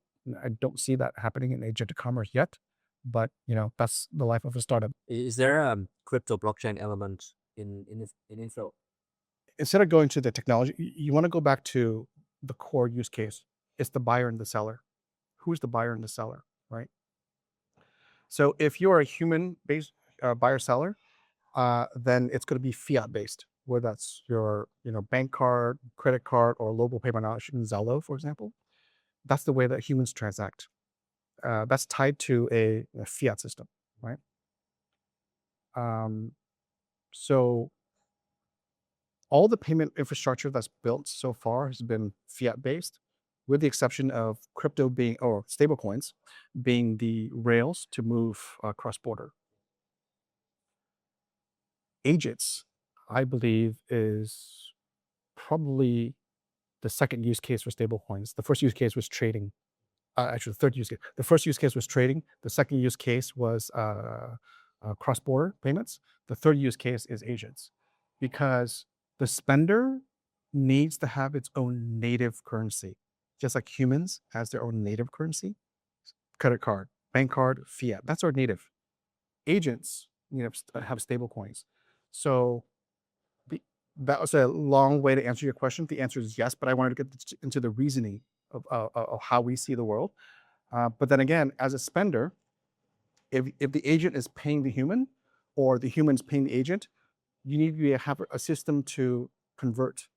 don't see that happening in agentic commerce yet, but that's the life of a startup. Is there a crypto blockchain element in Inflow? Instead of going to the technology, you want to go back to the core use case. It's the buyer and the seller. Who's the buyer and the seller, right? So if you're a human-based buyer seller, then it's going to be fiat-based, whether that's your bank card, credit card, or local payment option, Zello, for example. That's the way that humans transact. That's tied to a fiat system, right? So all the payment infrastructure that's built so far has been fiat-based, with the exception of crypto being, or stablecoins being the rails to move cross-border. Agents, I believe, is probably the second use case for stablecoins. The first use case was trading. Actually, the third use case. The first use case was trading. The second use case was cross-border payments. The third use case is agents, because the spender needs to have its own native currency, just like humans has their own native currency. Credit card, bank card, fiat. That's our native. Agents have stable coins. So that was a long way to answer your question. The answer is yes, but I wanted to get into the reasoning of how we see the world. But then again, as a spender, if the agent is paying the human or the human's paying the agent, you need to have a system to convert,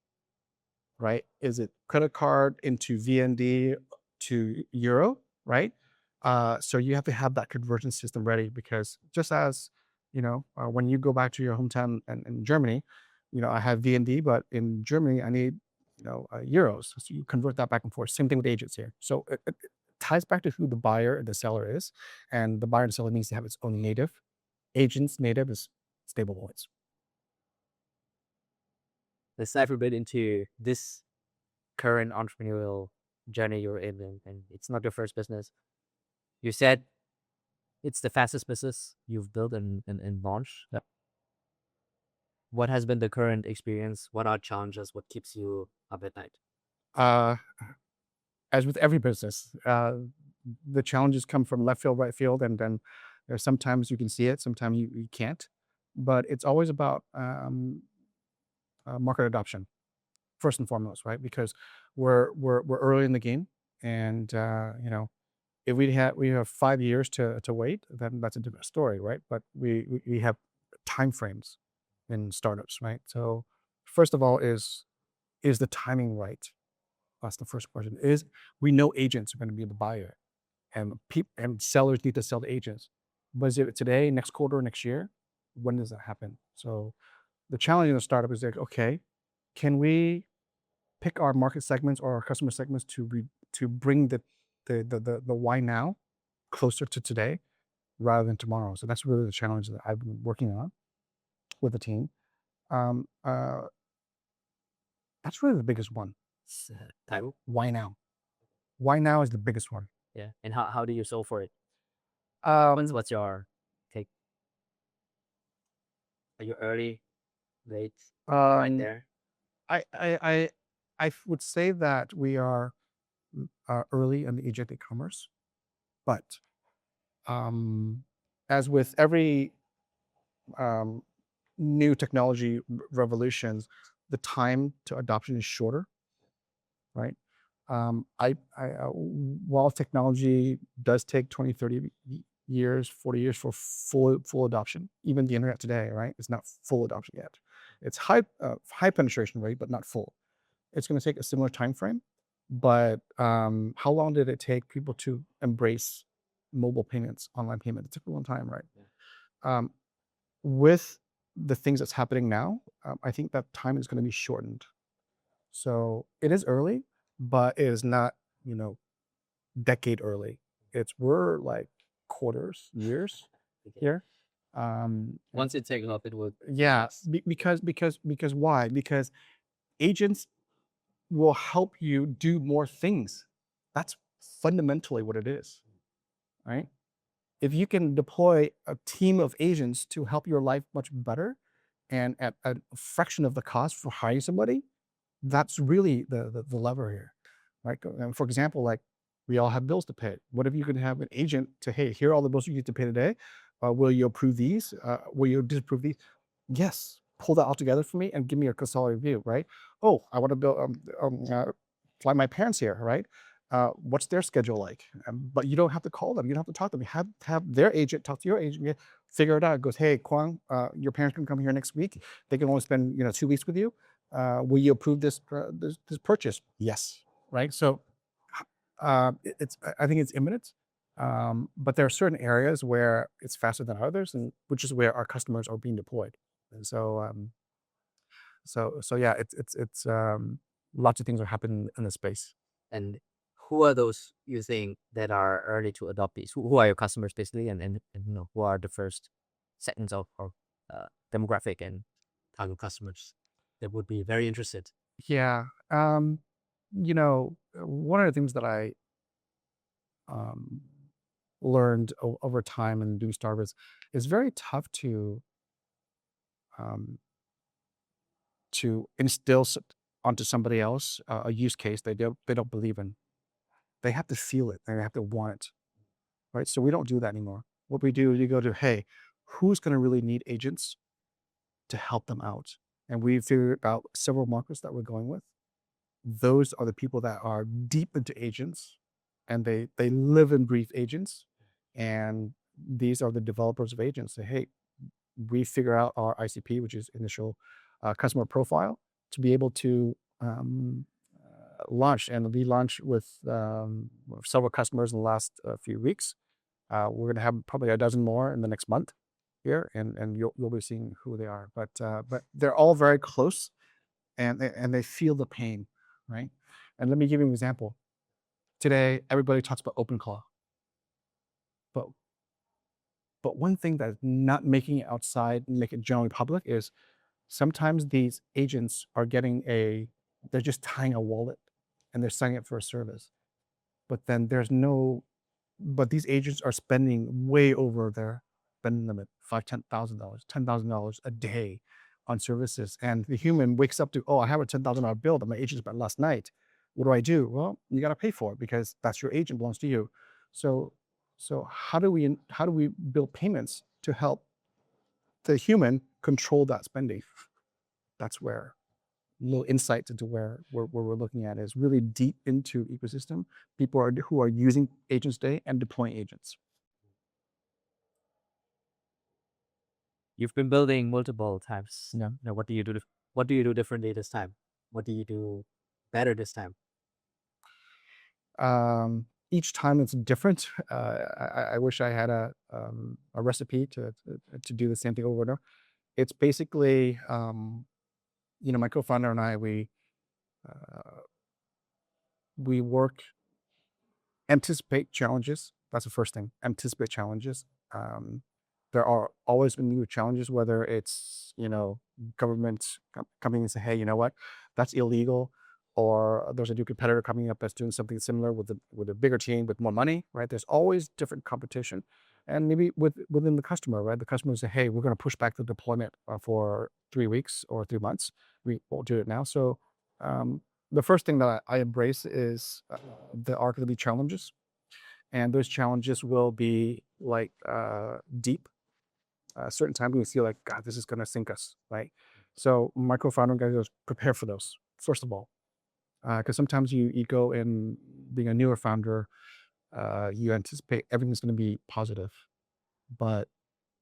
right? Is it credit card into VND to euro, right? So you have to have that conversion system ready, because just as, when you go back to your hometown in Germany, I have VND, but in Germany, I need, euros. So you convert that back and forth. Same thing with agents here. So it ties back to who the buyer and the seller is. And the buyer and seller needs to have its own native. Agents native is stablecoins. Let's dive a bit into this current entrepreneurial journey you're in, and it's not your first business. You said it's the fastest business you've built and launched. What has been the current experience? What are challenges? What keeps you up at night? Uh, as with every business, the challenges come from left field, right field, and then there's sometimes you can see it, sometimes you can't. But it's always about market adoption first and foremost, right? Because we're early in the game, and if we have 5 years to wait, then that's a different story, right? But we have time frames in startups, right? So first of all, is the timing right? That's the first question. Is we know agents are going to be the buyer, and sellers need to sell to agents. But is it today, next quarter, next year? When does that happen? So the challenge in a startup is like, okay, can we pick our market segments or our customer segments to bring the why now closer to today rather than tomorrow? So that's really the challenge that I've been working on with the team. Um, uh, that's really the biggest one. Time? Why now? Why now is the biggest one. Yeah. And how do you solve for it? What's your take? Are you early, late, right Um, there? I would say that we are early in the agentic commerce, but as with every um, new technology revolutions, the time to adoption is shorter, right? While technology does take 20, 30 years, 40 years for full adoption, even the internet today, right? It's not full adoption yet. It's high penetration rate, but not full. It's going to take a similar time frame. But how long did it take people to embrace mobile payments, online payment? It took a long time, right? Um, with the things that's happening now, I think that time is going to be shortened. So it is early, but it is not, decade early. We're like quarters, years here. Once it takes off, it would. Yeah, because why? Because agents will help you do more things. That's fundamentally what it is, right? If you can deploy a team of agents to help your life much better and at a fraction of the cost for hiring somebody, that's really the lever here, right? For example, like we all have bills to pay. What if you could have an agent to, hey, here are all the bills you need to pay today. Will you approve these? Will you disapprove these? Yes, pull that all together for me and give me a consolidated view, right? Oh, I want to fly my parents here, right? What's their schedule like? But you don't have to call them. You don't have to talk to them. Have their agent talk to your agent. Figure it out. It goes, hey, Kwang, your parents can come here next week. They can only spend 2 weeks with you. Will you approve this purchase? Yes, right. So I think it's imminent, but there are certain areas where it's faster than others, and which is where our customers are being deployed. And so yeah, it's lots of things are happening in the space. And who are those you think that are early to adopt these? Who are your customers basically, and who are the first segments of or demographic and target customers that would be very interested? Yeah, one of the things that I um, learned over time and doing Starbucks is very tough um, to instill onto somebody else a use case they don't believe in. They have to feel it. They have to want it, right? So we don't do that anymore. What we do is we go to, hey, who's going to really need agents to help them out? And we figured out several markets that we're going with. Those are the people that are deep into agents, and they live and breathe agents. And these are the developers of agents. Say, hey, we figure out our ICP, which is initial customer profile, to be able to launch. And we launched with several customers in the last few weeks. We're going to have probably a dozen more in the next month here, and you'll be seeing who they are. But they're all very close, and they feel the pain, right? And let me give you an example. Today, everybody talks about OpenClaw, but one thing that's not making it outside and make it generally public is sometimes these agents are they're just tying a wallet and they're signing up for a service. But then but these agents are spending way over their spending limit, $5,000, $10,000, $10,000 a day on services. And the human wakes up to, oh, I have a $10,000 bill that my agent spent last night. What do? Well, you got to pay for it because that's your agent, belongs to you. So how do we build payments to help the human control that spending? That's where little insights into where we're looking at is really deep into ecosystem. People who are using agents today and deploying agents. You've been building multiple times. Yeah. Now, what do you do? What do you do differently this time? What do you do better this time? Each time it's different. I wish I had a recipe to do the same thing over and over. It's basically, my co-founder and I, we work, anticipate challenges. That's the first thing. Anticipate challenges. There are always been new challenges, whether it's governments coming and say, hey, you know what, that's illegal, or there's a new competitor coming up that's doing something similar with a bigger team with more money, right? There's always different competition, and maybe within the customer, right? The customer say, hey, we're going to push back the deployment for 3 weeks or 3 months. We won't do it now. So the first thing that I embrace is the arc of the challenges, and those challenges will be like deep. Certain times we feel like, God, this is gonna sink us, right? So my co-founder guys goes, prepare for those first of all, because sometimes you go in being a newer founder, you anticipate everything's gonna be positive, but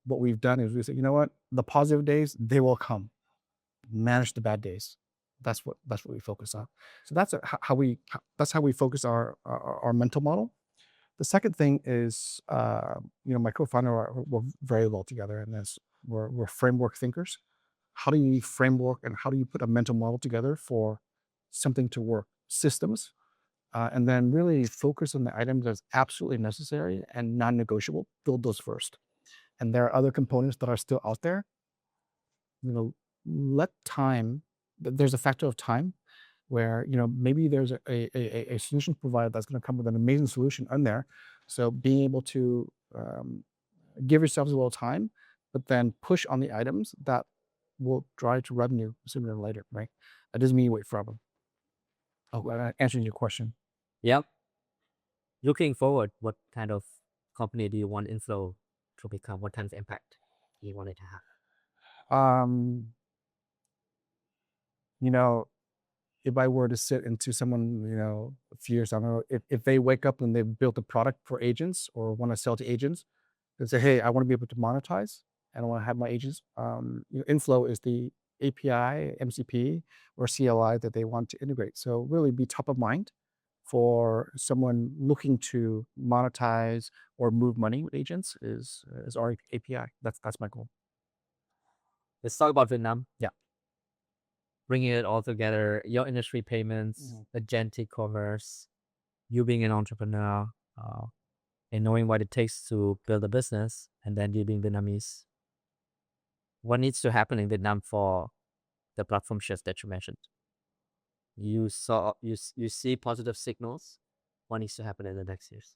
what we've done is we say, you know what, the positive days they will come. Manage the bad days. That's what we focus on. So that's how we focus our mental model. The second thing is, my co-founder we're very well together, and this we're framework thinkers. How do you framework and how do you put a mental model together for something to work? Systems, and then really focus on the items that's absolutely necessary and non-negotiable. Build those first, and there are other components that are still out there. You know, let time. There's a factor of time where maybe there's a solution provider that's going to come with an amazing solution in there. So being able to give yourselves a little time, but then push on the items that will drive to revenue sooner or later, right? That doesn't mean you wait forever. Oh, answering your question. Yep. Looking forward, what kind of company do you want Inflow to become? What kind of impact do you want it to have? Um, you know, if I were to sit into someone, a few years down the road, if they wake up and they've built a product for agents or want to sell to agents, and say, hey, I want to be able to monetize and I want to have my agents. Inflow is the API, MCP, or CLI that they want to integrate. So really be top of mind for someone looking to monetize or move money with agents is our API. That's my goal. Let's talk about Vietnam. Yeah. Bringing it all together, your industry payments, agentic commerce, you being an entrepreneur, and knowing what it takes to build a business, and then you being Vietnamese. What needs to happen in Vietnam for the platform shift that you mentioned? You see positive signals. What needs to happen in the next years?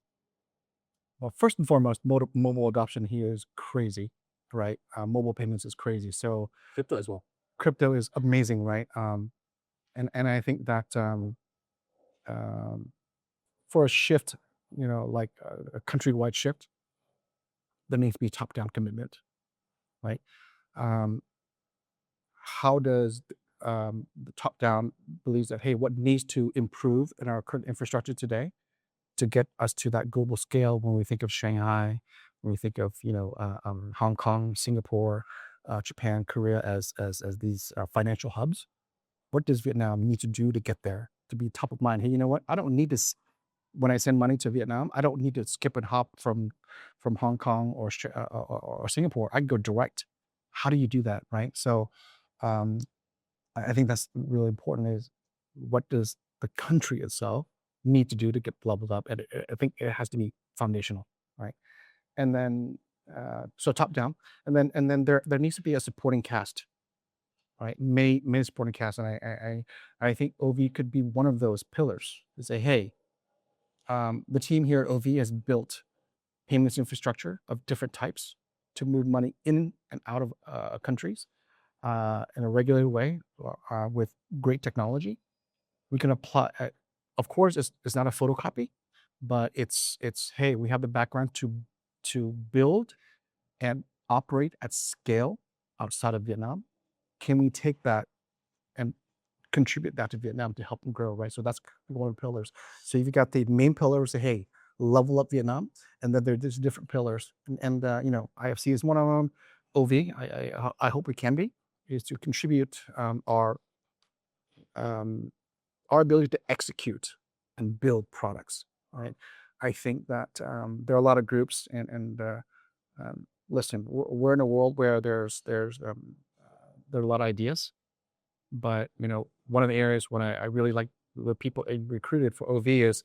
Well, first and foremost, mobile adoption here is crazy, right? Mobile payments is crazy. So Crypto as well. crypto is amazing, right? And I think that for a shift, like a countrywide shift, there needs to be top-down commitment, right? Um, how does the top-down believes that, hey, what needs to improve in our current infrastructure today to get us to that global scale when we think of Shanghai, when we think of Hong Kong, Singapore, Japan, Korea as these financial hubs. What does Vietnam need to do to get there, to be top of mind? Hey, you know what? I don't need to when I send money to Vietnam, I don't need to skip and hop from Hong Kong or Singapore. I can go direct. How do you do that, right? So um, I think that's really important. Is what does the country itself need to do to get leveled up? And I think it has to be foundational, right? And then so top down, and then there needs to be a supporting cast, right? Many supporting cast, and I think OV could be one of those pillars to say, hey, the team here at OV has built payments infrastructure of different types to move money in and out of countries in a regular way with great technology. We can apply. Of course, it's not a photocopy, but it's hey, we have the background to build and operate at scale outside of Vietnam. Can we take that and contribute that to Vietnam to help them grow, right? So that's one of the pillars. So you've got the main pillars, say, hey, level up Vietnam, and then there's different pillars, and IFC is one of them. OV, I hope we can be, is to contribute um, our ability to execute and build products, right? I think that there are a lot of groups, and listen, we're in a world where there are a lot of ideas, but one of the areas when I really like the people I recruited for OV is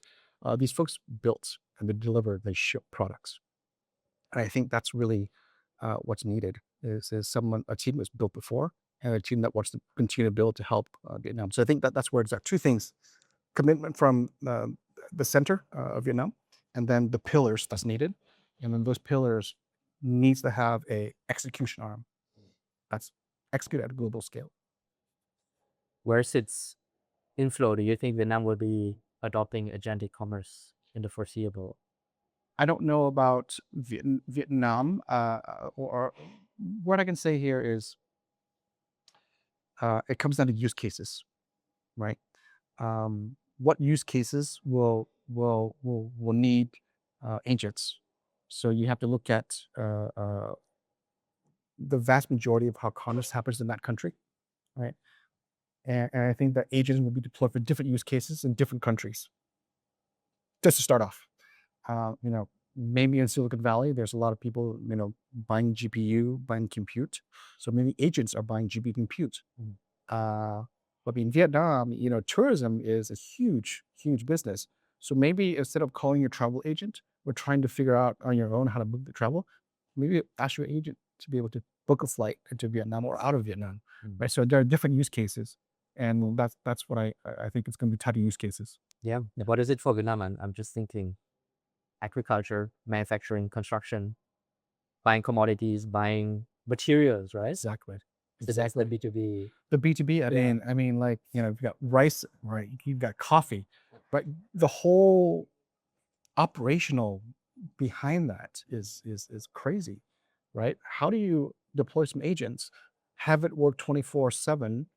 these folks built and they deliver, they ship products, and I think that's really what's needed is a team that's built before and a team that wants to continue to build to help Vietnam. So I think that's where it's at. Two things: commitment from the center of Vietnam, and then the pillars that's needed, and then those pillars needs to have a execution arm that's execute at a global scale. Where sits Inflow, do you think Vietnam will be adopting agentic commerce in the foreseeable? I don't know about Vietnam, or what I can say here is it comes down to use cases, right? What use cases will need agents? So you have to look at the vast majority of how commerce happens in that country, right? And I think that agents will be deployed for different use cases in different countries. Just to start off, you know, maybe in Silicon Valley, there's a lot of people, buying GPU, buying compute. So maybe agents are buying GPU compute. Uh, but in Vietnam, tourism is a huge, huge business. So maybe instead of calling your travel agent, we're trying to figure out on your own how to book the travel. Maybe ask your agent to be able to book a flight into Vietnam or out of Vietnam, right? So there are different use cases, and that's what I think it's going to be tied to use cases. Yeah. What is it for Vietnam? I'm just thinking agriculture, manufacturing, construction, buying commodities, buying materials, right? Exactly. So that's the B2B. The B2B, Yeah. like, you've got rice, right? You've got coffee, but the whole operational behind that is crazy, right? How do you deploy some agents, have it work 24/7,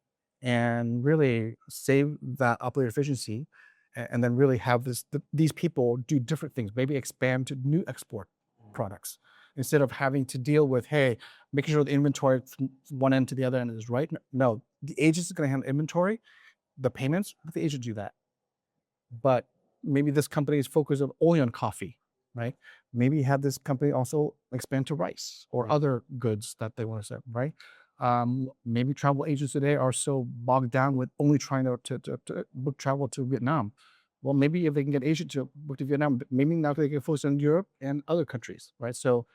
and really save that operator efficiency, and then really have these people do different things, maybe expand to new export products instead of having to deal with, hey, making sure the inventory from one end to the other end is right. No, the agent is going to handle inventory, the payments, let the agent do that. But maybe this company is focused only on coffee, right? Maybe have this company also expand to rice or Right. other goods that they want to sell, right? Maybe travel agents today are so bogged down with only trying to book travel to Vietnam. Well, maybe if they can get agent to book to Vietnam, maybe now they can focus on Europe and other countries, right? So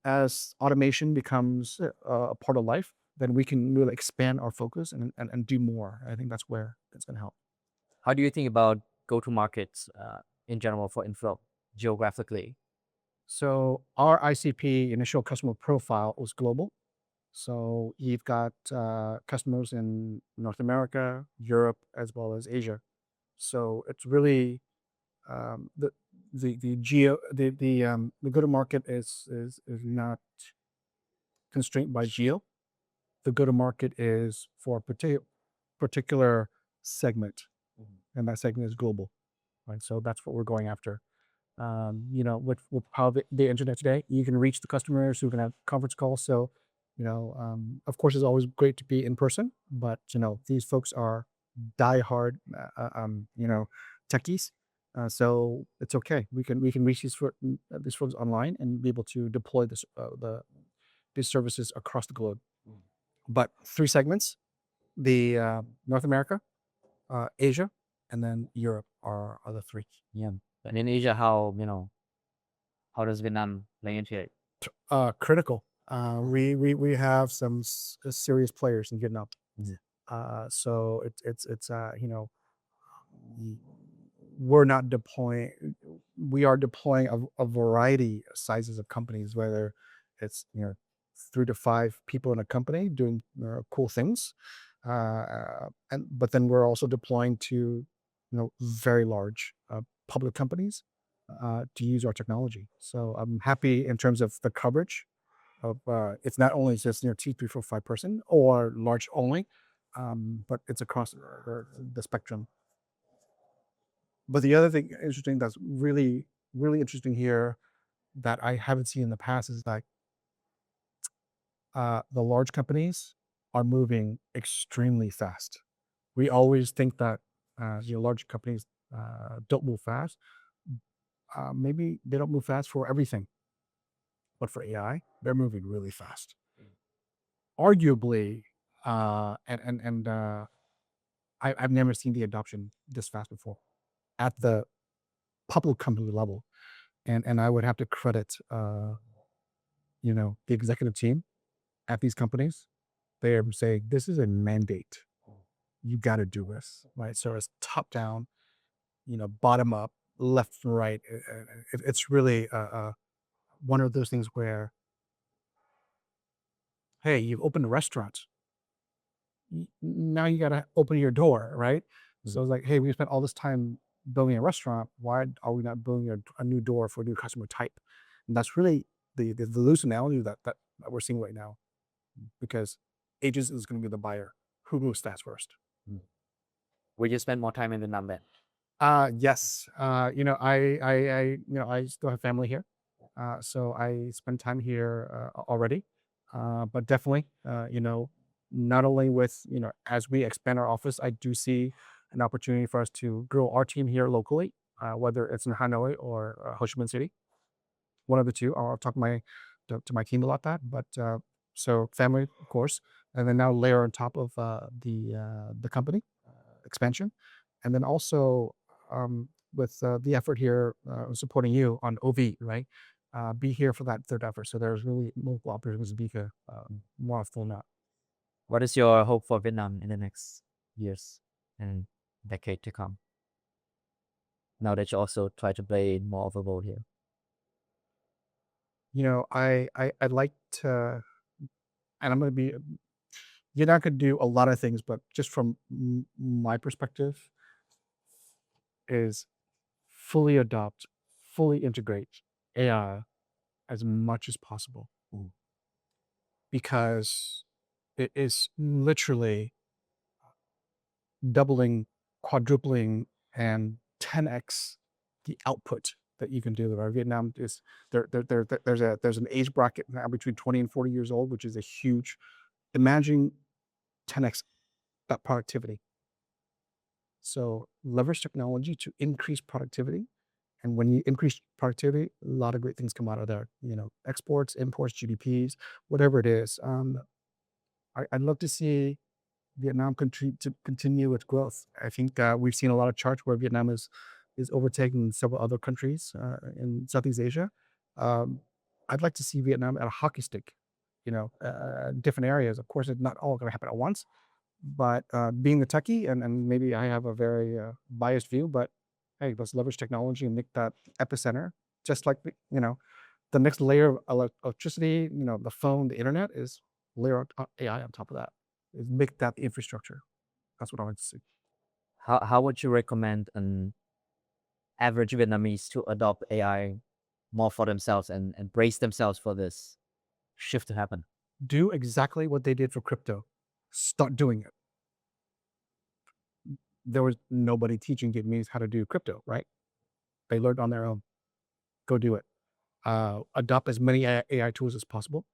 as automation becomes a part of life, then we can really expand our focus and do more. I think that's where it's going to help. How do you think about go-to markets in general for Inflow geographically? So our ICP, initial customer profile, was global. So you've got customers in North America, Europe, as well as Asia. So it's really the go to market is not constrained by geo. The go to market is for a particular segment, and that segment is global, right? So that's what we're going after. With how the internet today, you can reach the customers who can have conference calls. So, of course, it's always great to be in person, but these folks are diehard, techies. So it's okay. We can reach these folks online and be able to deploy these services across the globe. But three segments: the North America, Asia, and then Europe are the three. Yeah. And in Asia, how does Vietnam play into it? Critical. We have some serious players in Vietnam. Yeah. So it's we're not deploying. We are deploying a variety of sizes of companies, whether it's 3 to 5 people in a company doing cool things, but then we're also deploying to very large public companies to use our technology. So I'm happy in terms of the coverage of it's not only just T345 person or large only, but it's across the spectrum. But the other thing interesting that's really really interesting here that I haven't seen in the past is that the large companies are moving extremely fast. We always think that large companies don't move fast. Maybe they don't move fast for everything, but for AI, they're moving really fast. Arguably, I've never seen the adoption this fast before at the public company level, and I would have to credit the executive team at these companies. They are saying this is a mandate. You got to do this, right? So it's top down, bottom up, left and right. It's really one of those things where, hey, you've opened a restaurant. Now you got to open your door, right? So it's like, hey, we spent all this time building a restaurant. Why are we not building a new door for a new customer type? And that's really the loose analogy that we're seeing right now, because agents is going to be the buyer. Who moves fast first? Will you spend more time in Vietnam then? Yes. I still have family here. So I spend time here already. But definitely, not only with, as we expand our office, I do see an opportunity for us to grow our team here locally, whether it's in Hanoi or Ho Chi Minh City, one of the two. I'll talk to my team about that. But so family, of course, and then now layer on top of the company expansion, and then also with the effort here supporting you on OV, right? Be here for that third effort. So there's really multiple opportunities to be here more often than not. What is your hope for Vietnam in the next years and decade to come? Now that you also try to play more of a role here. I'd like to, and I'm going to be, you're not going to do a lot of things, but just from my perspective, is fully adopt, fully integrate AI as much as possible, because it is literally doubling, quadrupling, and 10x the output that you can do. Right? Vietnam is there's an age bracket now between 20 and 40 years old, which is a huge. Imagine 10x that productivity. So leverage technology to increase productivity. And when you increase productivity, a lot of great things come out of there. Exports, imports, GDPs, whatever it is. I'd love to see Vietnam continue its growth. I think we've seen a lot of charts where Vietnam is overtaking several other countries in Southeast Asia. I'd like to see Vietnam at a hockey stick, different areas. Of course, it's not all going to happen at once, but being the techie, and maybe I have a very biased view, but hey, let's leverage technology and make that epicenter, just like, the next layer of electricity, the phone, the internet is layer AI on top of that. Is make that the infrastructure. That's what I want to see. How would you recommend an average Vietnamese to adopt AI more for themselves and brace themselves for this shift to happen? Do exactly what they did for crypto. Start doing it. There was nobody teaching Vietnamese how to do crypto, right? They learned on their own. Go do it. Adopt as many AI tools as possible,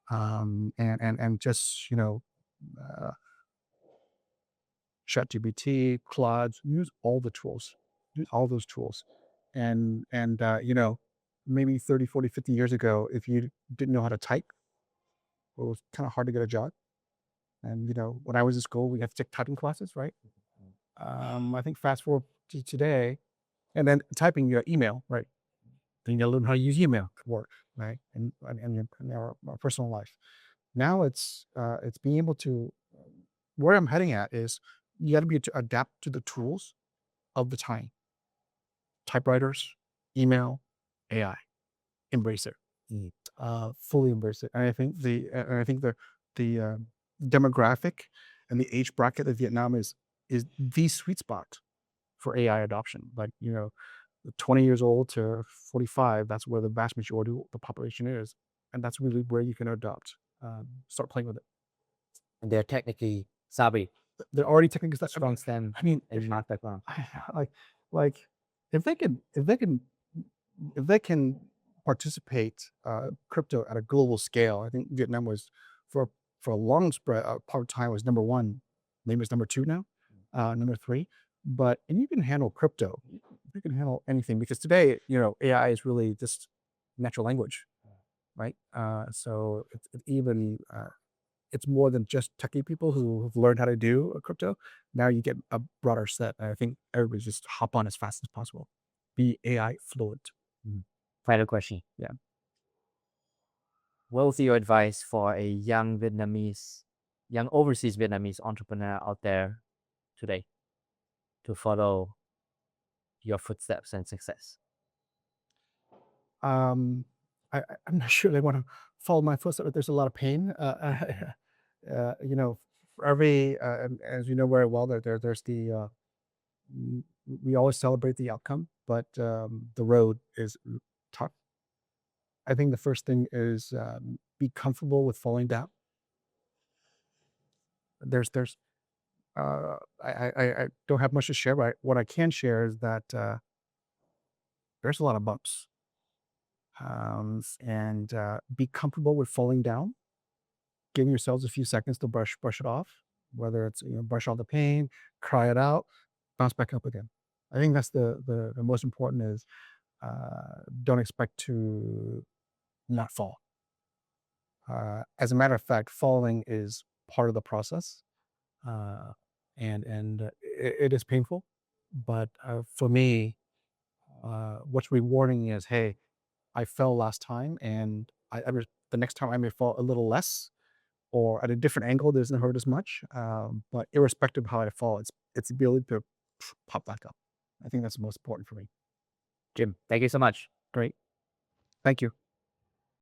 and just ChatGPT, Claude, use all the tools, use all those tools. And maybe 30, 40, 50 years ago, if you didn't know how to type, it was kind of hard to get a job. And when I was in school, we had to take typing classes, right? I think fast forward to today, and then typing your email, right? Then you learn how to use email at work, right? And in our personal life. Now it's being able to. Where I'm heading at is you got to be able to adapt to the tools of the time. Typewriters, email, AI, embrace it. Fully embrace it. And I think the demographic and the age bracket of Vietnam is the sweet spot for AI adoption. Like 20 years old to 45, that's where the vast majority of the population is, and that's really where you can adopt. Start playing with it. And they're technically savvy. They're already technically Strong stand. I mean, in math background. like if they can participate crypto at a global scale. I think Vietnam was for a long spread part of time was number one, maybe it's number two now, number three. But and you can handle crypto, you can handle anything, because today AI is really just natural language, right? So it's more than just techie people who have learned how to do a crypto. Now you get a broader set. And I think everybody just hop on as fast as possible. Be AI fluent. Final question. Yeah. What would be your advice for a young overseas Vietnamese entrepreneur out there today to follow your footsteps and success? I'm not sure they want to follow my footsteps. There's a lot of pain. For every, as you know very well, there's the we always celebrate the outcome, but the road is tough. I think the first thing is be comfortable with falling down. There's I don't have much to share, but what I can share is that there's a lot of bumps, and be comfortable with falling down. Giving yourselves a few seconds to brush it off, whether it's brush off the pain, cry it out, bounce back up again. I think that's the most important is don't expect to not fall. As a matter of fact, falling is part of the process, uh, and it is painful. But for me, what's rewarding is, hey, I fell last time, and the next time I may fall a little less or at a different angle that doesn't hurt as much. But irrespective of how I fall, it's the ability to pop back up. I think that's the most important for me. Jim, thank you so much. Great. Thank you.